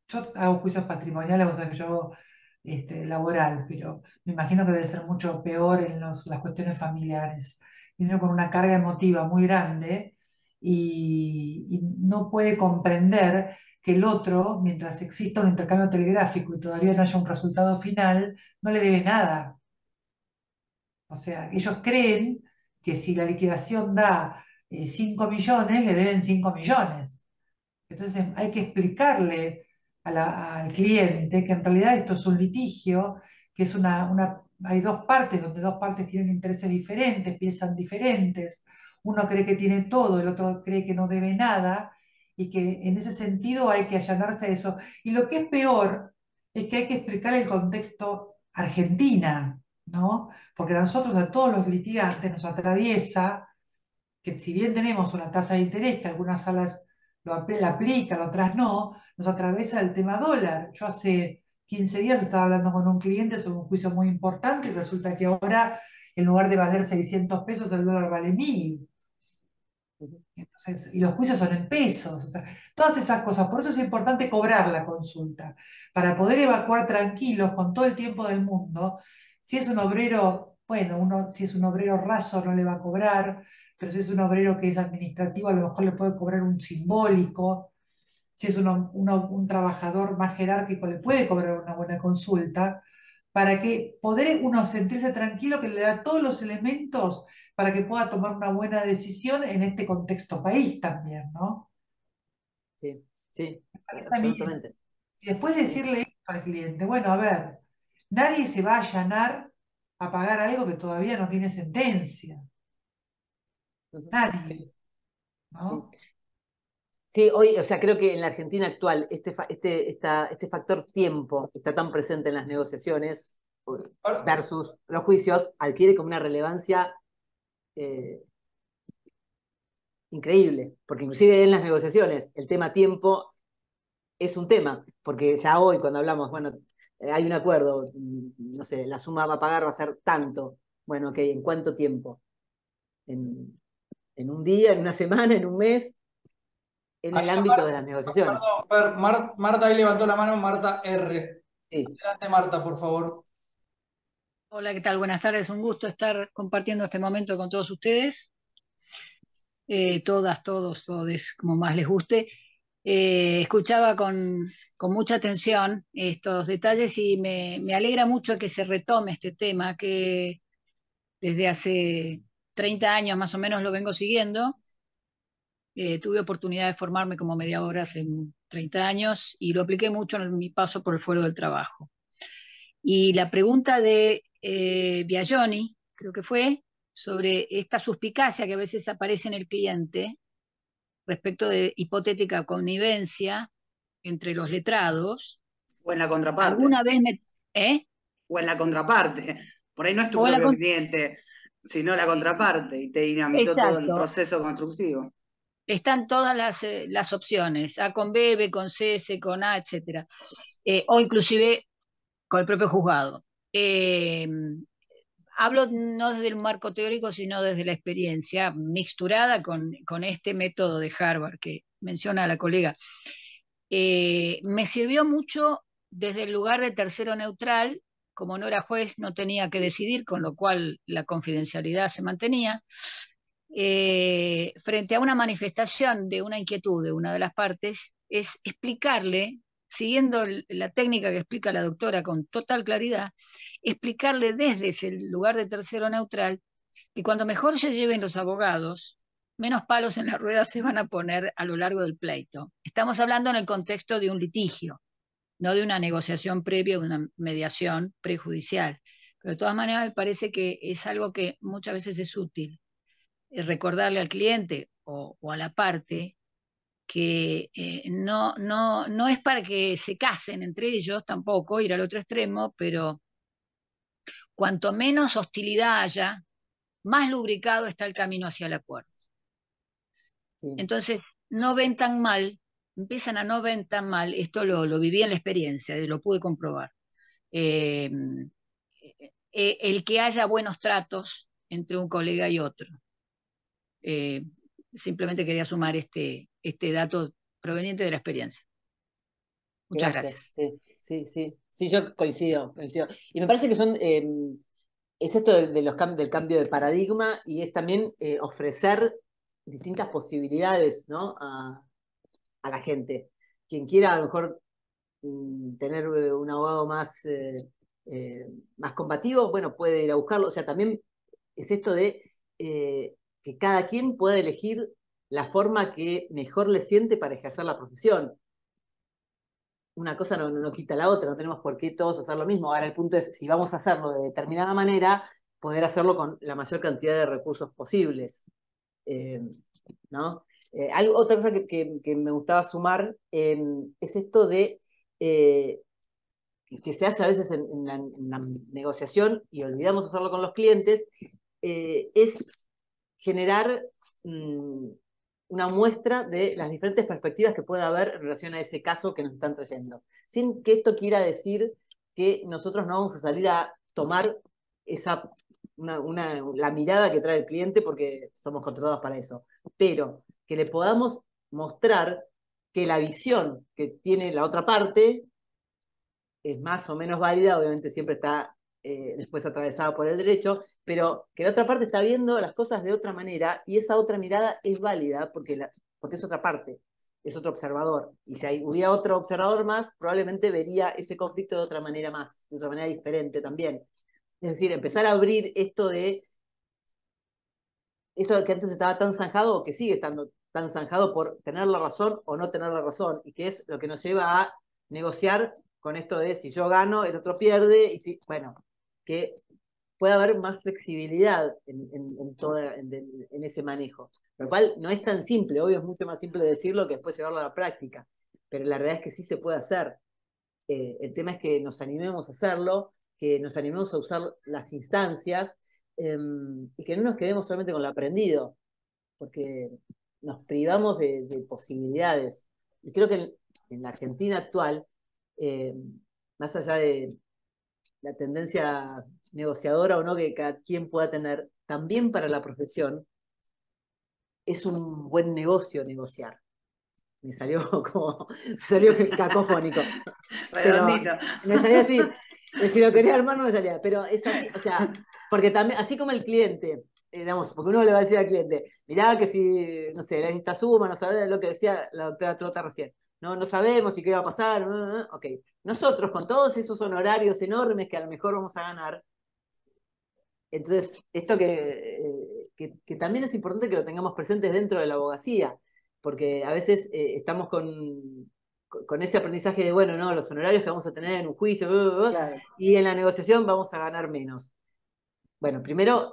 Yo hago juicios patrimoniales, o sea que yo hago laboral, pero me imagino que debe ser mucho peor en las cuestiones familiares. Viene con una carga emotiva muy grande y no puede comprender que el otro, mientras exista un intercambio telegráfico y todavía no haya un resultado final, no le debe nada. O sea, ellos creen que si la liquidación da 5 millones, le deben 5 millones. Entonces hay que explicarle al cliente que en realidad esto es un litigio, que es hay dos partes donde dos partes tienen intereses diferentes, piensan diferentes. Uno cree que tiene todo, el otro cree que no debe nada, y que en ese sentido hay que allanarse a eso. Y lo que es peor es que hay que explicar el contexto Argentina, ¿no? Porque a nosotros, a todos los litigantes, nos atraviesa que si bien tenemos una tasa de interés, que algunas salas la aplican, otras no, nos atraviesa el tema dólar. Yo hace 15 días estaba hablando con un cliente sobre un juicio muy importante y resulta que ahora, en lugar de valer 600 pesos, el dólar vale 1000. Entonces, y los juicios son en pesos, o sea, todas esas cosas. Por eso es importante cobrar la consulta, para poder evacuar tranquilos con todo el tiempo del mundo. Si es un obrero, bueno, si es un obrero raso no le va a cobrar, pero si es un obrero que es administrativo, a lo mejor le puede cobrar un simbólico. Si es un trabajador más jerárquico, le puede cobrar una buena consulta, para que poder uno sentirse tranquilo, que le da todos los elementos para que pueda tomar una buena decisión en este contexto país también, ¿no? Sí, sí, Parece a mí, absolutamente. y después Sí. decirle esto al cliente, bueno, a ver, nadie se va a allanar a pagar algo que todavía no tiene sentencia, Ujú. nadie, Sí, sí. ¿no? Sí, hoy, o sea, creo que en la Argentina actual este factor tiempo está tan presente en las negociaciones Ahora, versus los juicios, adquiere como una relevancia eh, increíble, porque inclusive en las negociaciones el tema tiempo es un tema, porque ya hoy cuando hablamos, bueno, hay un acuerdo, no sé, la suma a pagar va a ser tanto, bueno, ok, ¿en cuánto tiempo? ¿En, en un día, en una semana, en un mes? En ahí el ámbito de las negociaciones. perdón, Marta ahí levantó la mano, Marta R. Sí. Adelante, Marta, por favor. Hola, ¿qué tal? Buenas tardes. Un gusto estar compartiendo este momento con todos ustedes, todas, todos, todes, como más les guste. Escuchaba con mucha atención estos detalles y me alegra mucho que se retome este tema que desde hace 30 años más o menos lo vengo siguiendo Tuve oportunidad de formarme como mediadora hace 30 años y lo apliqué mucho en mi paso por el Fuero del Trabajo. Y la pregunta de Biagioni, creo que fue, sobre esta suspicacia que a veces aparece en el cliente respecto de hipotética connivencia entre los letrados, O en la contraparte. alguna vez me... ¿Eh? O en la contraparte. Por ahí no es tu O la propio con- cliente, sino la contraparte, y te dinamitó todo el Exacto. proceso constructivo. Están todas las opciones, A con B, B con C con A, etcétera. O inclusive con el propio juzgado. Hablo no desde el marco teórico, sino desde la experiencia mixturada con este método de Harvard que menciona la colega. Me sirvió mucho desde el lugar de tercero neutral, como no era juez, no tenía que decidir, con lo cual la confidencialidad se mantenía. Frente a una manifestación de una inquietud de una de las partes, es explicarle, siguiendo la técnica que explica la doctora con total claridad, explicarle desde ese lugar de tercero neutral que cuando mejor se lleven los abogados, menos palos en la rueda se van a poner a lo largo del pleito. Estamos hablando en el contexto de un litigio, no de una negociación previa, de una mediación prejudicial. Pero de todas maneras me parece que es algo que muchas veces es útil recordarle al cliente o a la parte que no es para que se casen entre ellos tampoco, ir al otro extremo, pero cuanto menos hostilidad haya, más lubricado está el camino hacia el acuerdo. Sí. Entonces, no ven tan mal, empiezan a no ven tan mal, esto lo viví en la experiencia, lo pude comprobar. Eh, el que haya buenos tratos entre un colega y otro. Eh, Simplemente quería sumar este dato proveniente de la experiencia. Muchas Gracias, gracias. sí, sí, sí. Sí, yo coincido. Y me parece que es esto del cambio de paradigma y es también ofrecer distintas posibilidades, ¿no? A la gente. Quien quiera a lo mejor tener un abogado más combativo, bueno, puede ir a buscarlo. O sea, también es esto de que cada quien pueda elegir la forma que mejor le siente para ejercer la profesión. Una cosa no quita la otra, no tenemos por qué todos hacer lo mismo. Ahora el punto es, si vamos a hacerlo de determinada manera, poder hacerlo con la mayor cantidad de recursos posibles. Eh, ¿No? Otra cosa que me gustaba sumar es esto de que se hace a veces en la negociación y olvidamos hacerlo con los clientes, es generar una muestra de las diferentes perspectivas que puede haber en relación a ese caso que nos están trayendo. Sin que esto quiera decir que nosotros no vamos a salir a tomar la mirada que trae el cliente porque somos contratados para eso, pero que le podamos mostrar que la visión que tiene la otra parte es más o menos válida, obviamente siempre está después atravesada por el derecho, pero que la otra parte está viendo las cosas de otra manera y esa otra mirada es válida porque es otra parte, es otro observador. Y si hubiera otro observador más, probablemente vería ese conflicto de otra manera de otra manera diferente también. Es decir, empezar a abrir esto que antes estaba tan zanjado o que sigue estando tan zanjado por tener la razón o no tener la razón, y que es lo que nos lleva a negociar con esto de si yo gano, el otro pierde, y bueno, que pueda haber más flexibilidad en ese manejo, lo cual no es tan simple, obvio es mucho más simple decirlo que después llevarlo a la práctica, pero la realidad es que sí se puede hacer. El tema es que nos animemos a hacerlo, que nos animemos a usar las instancias y que no nos quedemos solamente con lo aprendido, porque nos privamos de posibilidades. Y creo que en la Argentina actual, eh, más allá de la tendencia negociadora o no que cada quien pueda tener, también para la profesión es un buen negocio negociar. Me salió me salió cacofónico, pero Redondito. me salía así. Si lo quería armar no me salía, pero es así, o sea, porque también, así como el cliente, digamos, porque uno le va a decir al cliente, mirá que si, no sé, esta suma, no sabés lo que decía la doctora Trota recién, no sabemos si qué va a pasar, ok. Nosotros, con todos esos honorarios enormes que a lo mejor vamos a ganar, entonces, esto que también es importante que lo tengamos presentes dentro de la abogacía, porque a veces estamos con ese aprendizaje de, bueno, no, los honorarios que vamos a tener en un juicio, Claro. y en la negociación vamos a ganar menos. Bueno, primero,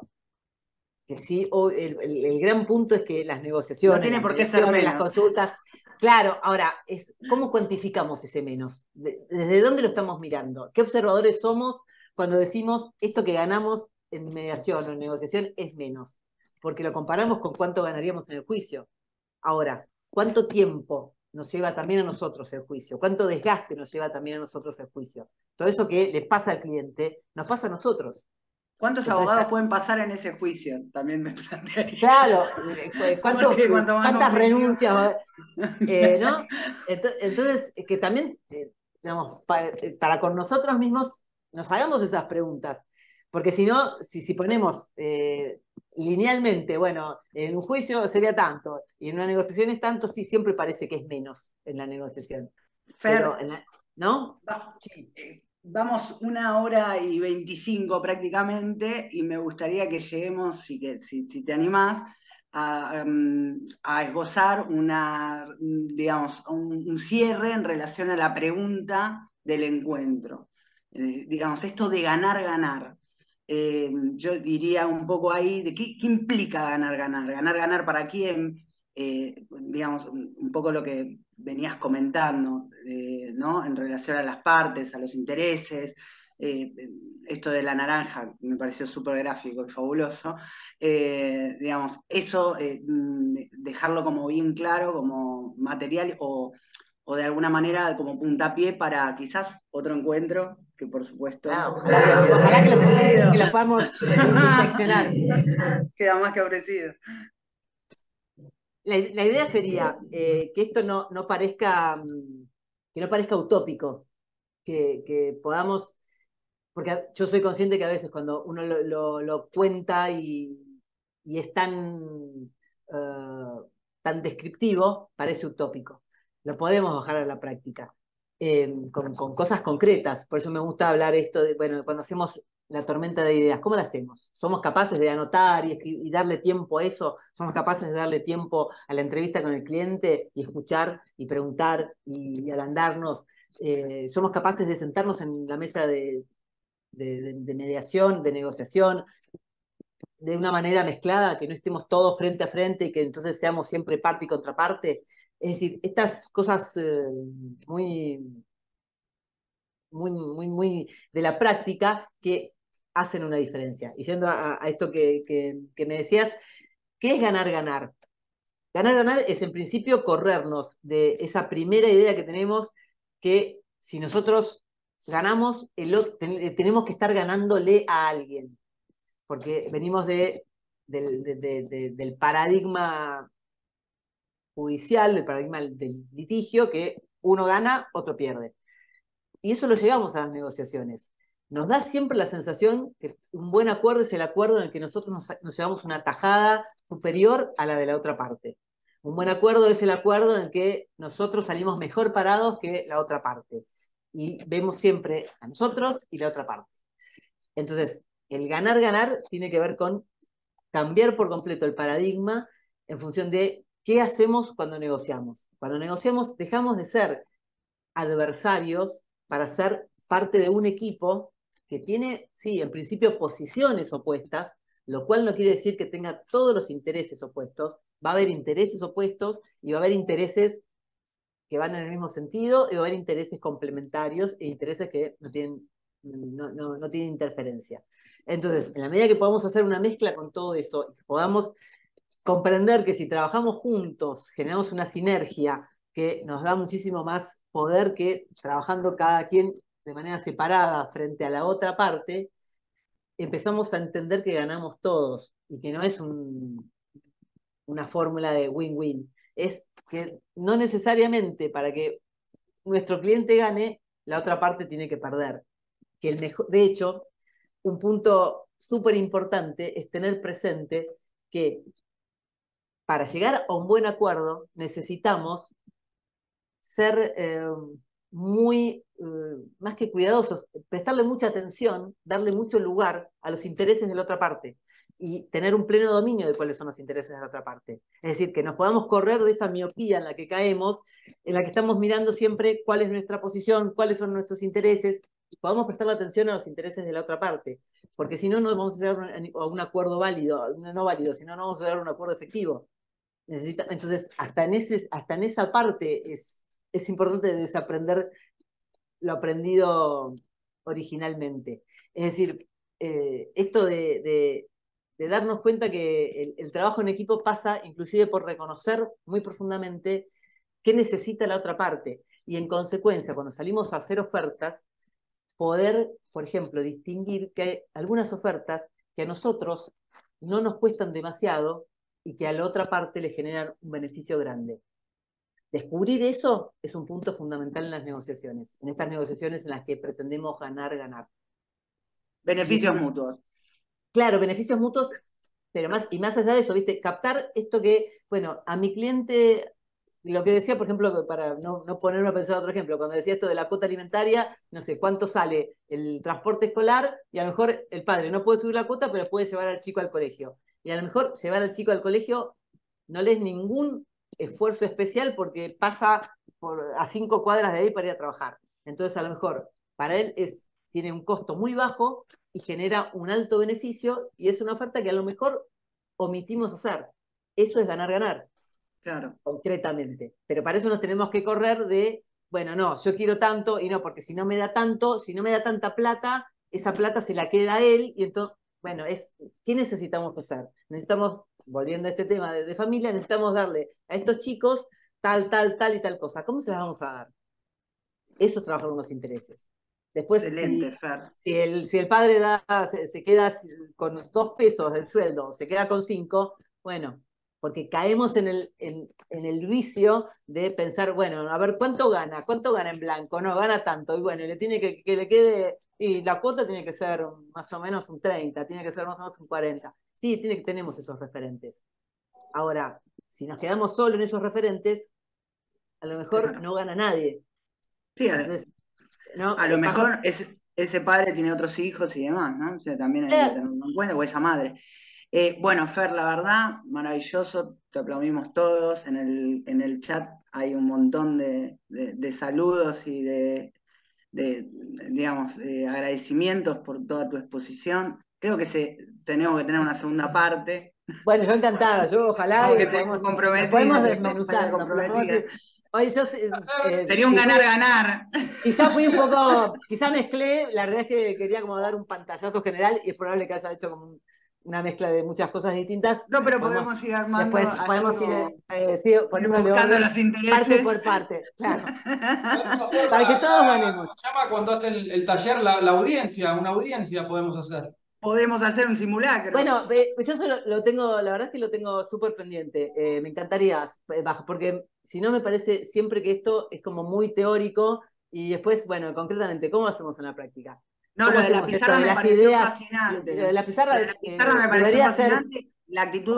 que sí, el gran punto es que las No negociaciones, tiene las por qué ser mediaciones, las menos. consultas, claro, ahora, ¿cómo cuantificamos ese menos? ¿Desde dónde lo estamos mirando? ¿Qué observadores somos cuando decimos esto que ganamos en mediación o en negociación es menos? Porque lo comparamos con cuánto ganaríamos en el juicio. Ahora, ¿cuánto tiempo nos lleva también a nosotros el juicio? ¿Cuánto desgaste nos lleva también a nosotros el juicio? Todo eso que le pasa al cliente, nos pasa a nosotros. ¿Cuántos Entonces, abogados pueden pasar en ese juicio? También me plantearía. claro, Porque cuanto más ¿cuántas conflictivo. renuncias? ¿No? Entonces, que también, digamos, para con nosotros mismos nos hagamos esas preguntas. Porque si no, si ponemos linealmente, bueno, en un juicio sería tanto, y en una negociación es tanto, sí, siempre parece que es menos en la negociación. Pero, Fer, ¿no? sí, vamos 1 hora y 25 prácticamente y me gustaría que lleguemos, si te animás, a esbozar digamos, un cierre en relación a la pregunta del encuentro. Digamos, esto de ganar, ganar. Yo diría un poco ahí de qué implica ganar, ganar. Ganar, ganar para quién. Digamos, un poco lo que venías comentando, ¿no? En relación a las partes, a los intereses. Eh, Esto de la naranja me pareció súper gráfico y fabuloso. Digamos, eso, dejarlo como bien claro, como material o de alguna manera como puntapié para quizás otro encuentro, que por supuesto Claro, ojalá que lo podamos diseccionar. queda más que ofrecido. La idea sería que esto no parezca, que no parezca utópico, que podamos, porque yo soy consciente que a veces cuando uno lo cuenta y es tan descriptivo, parece utópico. Lo podemos bajar a la práctica, con cosas concretas. Por eso me gusta hablar esto de, bueno, cuando hacemos la tormenta de ideas, ¿cómo la hacemos? ¿Somos capaces de anotar y darle tiempo a eso? ¿Somos capaces de darle tiempo a la entrevista con el cliente y escuchar y preguntar y agrandarnos? ¿Somos capaces de sentarnos en la mesa de mediación, de negociación, de una manera mezclada, que no estemos todos frente a frente y que entonces seamos siempre parte y contraparte? Es decir, estas cosas muy, muy de la práctica que hacen una diferencia. Y yendo a esto que me decías, ¿qué es ganar, ganar? Ganar, ganar es en principio corrernos de esa primera idea que tenemos que si nosotros ganamos, tenemos que estar ganándole a alguien, porque venimos del paradigma judicial, del paradigma del litigio, que uno gana, otro pierde. Y eso lo llevamos a las negociaciones. Nos da siempre la sensación que un buen acuerdo es el acuerdo en el que nosotros nos llevamos una tajada superior a la de la otra parte. Un buen acuerdo es el acuerdo en el que nosotros salimos mejor parados que la otra parte. Y vemos siempre a nosotros y la otra parte. Entonces, el ganar, ganar tiene que ver con cambiar por completo el paradigma en función de qué hacemos cuando negociamos. Cuando negociamos, dejamos de ser adversarios para ser parte de un equipo que tiene, sí, en principio posiciones opuestas, lo cual no quiere decir que tenga todos los intereses opuestos. Va a haber intereses opuestos y va a haber intereses que van en el mismo sentido y va a haber intereses complementarios e intereses que no tienen interferencia. Entonces, en la medida que podamos hacer una mezcla con todo eso y que podamos comprender que si trabajamos juntos generamos una sinergia que nos da muchísimo más poder que trabajando cada quien de manera separada frente a la otra parte, empezamos a entender que ganamos todos y que no es una fórmula de win-win. Es que no necesariamente para que nuestro cliente gane, la otra parte tiene que perder. Que de hecho, un punto súper importante es tener presente que para llegar a un buen acuerdo necesitamos ser muy, más que cuidadosos, prestarle mucha atención, darle mucho lugar a los intereses de la otra parte. y tener un pleno dominio de cuáles son los intereses de la otra parte. Es decir, que nos podamos correr de esa miopía en la que caemos, en la que estamos mirando siempre cuál es nuestra posición, cuáles son nuestros intereses, y podamos prestarle atención a los intereses de la otra parte, porque si no, no vamos a llegar a un acuerdo válido, no válido, sino no vamos a llegar a un acuerdo efectivo. Entonces, hasta en esa parte es importante desaprender lo aprendido originalmente. Es decir, esto de darnos cuenta que el trabajo en equipo pasa inclusive por reconocer muy profundamente qué necesita la otra parte. Y en consecuencia, cuando salimos a hacer ofertas, poder, por ejemplo, distinguir que hay algunas ofertas que a nosotros no nos cuestan demasiado y que a la otra parte le generan un beneficio grande. Descubrir eso es un punto fundamental en las negociaciones, en estas negociaciones en las que pretendemos ganar, ganar. Beneficios mutuos. Claro, beneficios mutuos, pero más allá de eso, ¿viste? Captar esto que, bueno, a mi cliente, lo que decía, por ejemplo, para no ponerme a pensar otro ejemplo, cuando decía esto de la cuota alimentaria, no sé, cuánto sale el transporte escolar, y a lo mejor el padre no puede subir la cuota, pero puede llevar al chico al colegio. Y a lo mejor llevar al chico al colegio no le es ningún esfuerzo especial porque pasa a 5 cuadras de ahí para ir a trabajar. Entonces, a lo mejor, para él tiene un costo muy bajo y genera un alto beneficio, y es una oferta que a lo mejor omitimos hacer. Eso es ganar-ganar. Claro. Concretamente. Pero para eso nos tenemos que correr de, bueno, no, yo quiero tanto, y no, porque si no me da tanto, si no me da tanta plata, esa plata se la queda a él, y entonces, bueno, ¿qué necesitamos hacer? Necesitamos, volviendo a este tema de familia, necesitamos darle a estos chicos tal, tal, tal y tal cosa. ¿Cómo se las vamos a dar? Eso es trabajar con los intereses. Después, excelente, Fer. Si el padre se queda con 2 pesos del sueldo, se queda con 5, bueno, porque caemos en el vicio de pensar, bueno, a ver, ¿cuánto gana en blanco? No, gana tanto, y bueno, le tiene que le quede, y la cuota tiene que ser más o menos un 30, tiene que ser más o menos un 40. Sí, tenemos esos referentes. Ahora, si nos quedamos solo en esos referentes, a lo mejor claro. no gana nadie. Sí, entonces, ¿no? A lo mejor ese padre tiene otros hijos y demás, ¿no? O sea, también hay que tenerlo en cuenta, o esa madre. Bueno, Fer, la verdad, maravilloso, te aplaudimos todos. En el chat hay un montón de saludos y digamos, agradecimientos por toda tu exposición. Creo que tenemos que tener una segunda parte. Bueno, yo encantada, yo ojalá que podemos desmenuzar. Oye, yo sería un ganar-ganar. Quizá mezclé, la verdad es que quería como dar un pantallazo general y es probable que haya hecho como una mezcla de muchas cosas distintas. No, pero podemos ir armando. Después podemos ir poniéndole buscando orden los intereses. parte por parte, claro. Para que todos ganemos. ¿Cómo se llama cuando hace el taller una audiencia podemos hacer? Podemos hacer un simulacro. Bueno, yo lo tengo, la verdad es que lo tengo súper pendiente. Me encantaría, porque si no me parece siempre que esto es como muy teórico y después, bueno, concretamente, ¿cómo hacemos en la práctica? No, lo de la pizarra me pareció fascinante. Lo de la pizarra me pareció fascinante. La actitud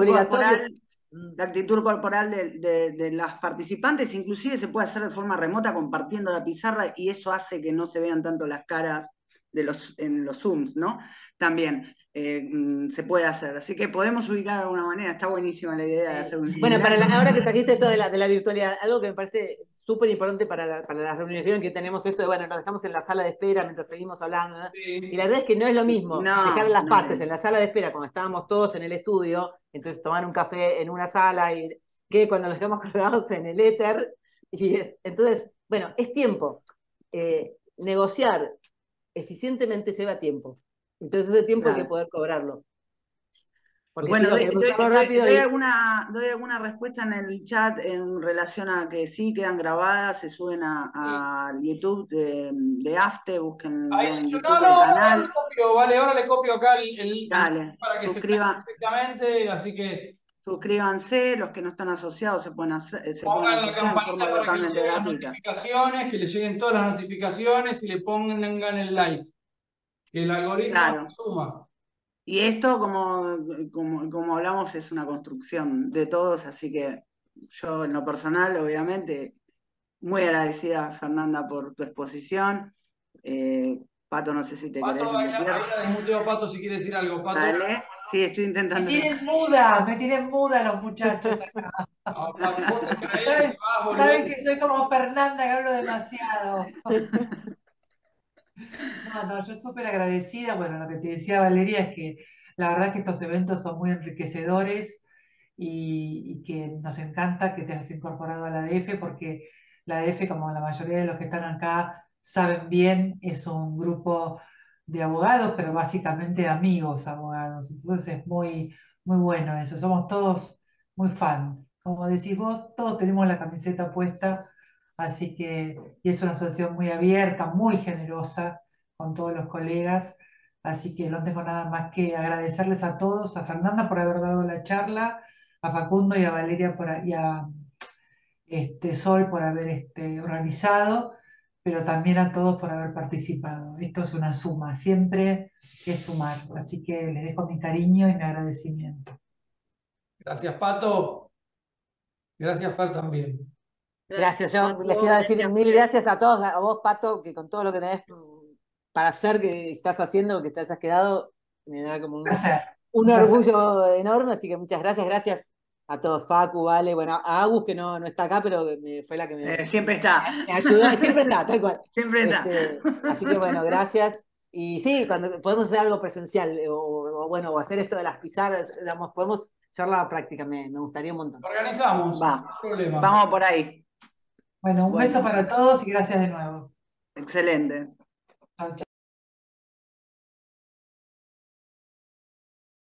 corporal de las participantes, inclusive se puede hacer de forma remota compartiendo la pizarra y eso hace que no se vean tanto las caras en los Zooms, ¿no? También se puede hacer. Así que podemos ubicar de alguna manera. Está buenísima la idea de hacer un Bueno, ahora que trajiste esto de la virtualidad, algo que me parece súper importante para las reuniones, vieron que tenemos esto de, bueno, nos dejamos en la sala de espera mientras seguimos hablando, ¿no? Sí. Y la verdad es que no es lo mismo dejar las partes en la sala de espera cuando estábamos todos en el estudio, entonces tomar un café en una sala, que cuando nos quedamos colgados en el éter. Entonces, bueno, es tiempo. Negociar eficientemente lleva tiempo. Entonces ese tiempo hay que poder cobrarlo. Porque bueno, si no, rápido doy alguna respuesta en el chat en relación a que sí quedan grabadas, se suben al YouTube de AFTE, busquen en YouTube el canal. Ahora le copio acá el para que suscriban perfectamente, así que suscríbanse, los que no están asociados se pueden pongan la asociar campanita para que les lleguen las notificaciones, que les lleguen todas las notificaciones y le pongan el like. Que el algoritmo suma. Y esto, como hablamos, es una construcción de todos, así que yo en lo personal, obviamente, muy agradecida, Fernanda, por tu exposición. Pato, no sé si te querés desmutear. Ahí la desmuteo, Pato, si quieres decir algo. Pato. Dale. Sí, estoy intentando. Me tienen muda los muchachos acá. Saben que soy como Fernanda, que hablo demasiado. No, yo súper agradecida. Bueno, lo que te decía Valeria es que la verdad es que estos eventos son muy enriquecedores y que nos encanta que te hayas incorporado a la ADF porque la ADF, como la mayoría de los que están acá saben bien, es un grupo de abogados, pero básicamente amigos abogados. Entonces es muy, muy bueno eso. Somos todos muy fan. Como decís vos, todos tenemos la camiseta puesta, así que y es una asociación muy abierta, muy generosa con todos los colegas. Así que no tengo nada más que agradecerles a todos, a Fernanda por haber dado la charla, a Facundo y a Valeria y a Sol por haber organizado, pero también a todos por haber participado. Esto es una suma, siempre es sumar. Así que les dejo mi cariño y mi agradecimiento. Gracias, Pato. Gracias, Fer, también. Gracias, yo Pato, les quiero decir gracias, mil Fer. gracias a todos, a vos, Pato, que con todo lo que tenés para hacer, que estás haciendo, que te hayas quedado, me da como Un placer. un Un placer. orgullo enorme, así que muchas gracias, gracias a todos, Facu, Vale, bueno, a Agus, que no está acá, pero fue la que Siempre está. me ayudó, siempre está, tal cual. Siempre está. Así que bueno, gracias. Y sí, cuando podemos hacer algo presencial, bueno, o hacer esto de las pizarras, digamos, podemos hacer práctica, me gustaría un montón. Organizamos, no hay problema. Vamos por ahí. Bueno, un Bueno. beso para todos y gracias de nuevo. Excelente. Chau, chau.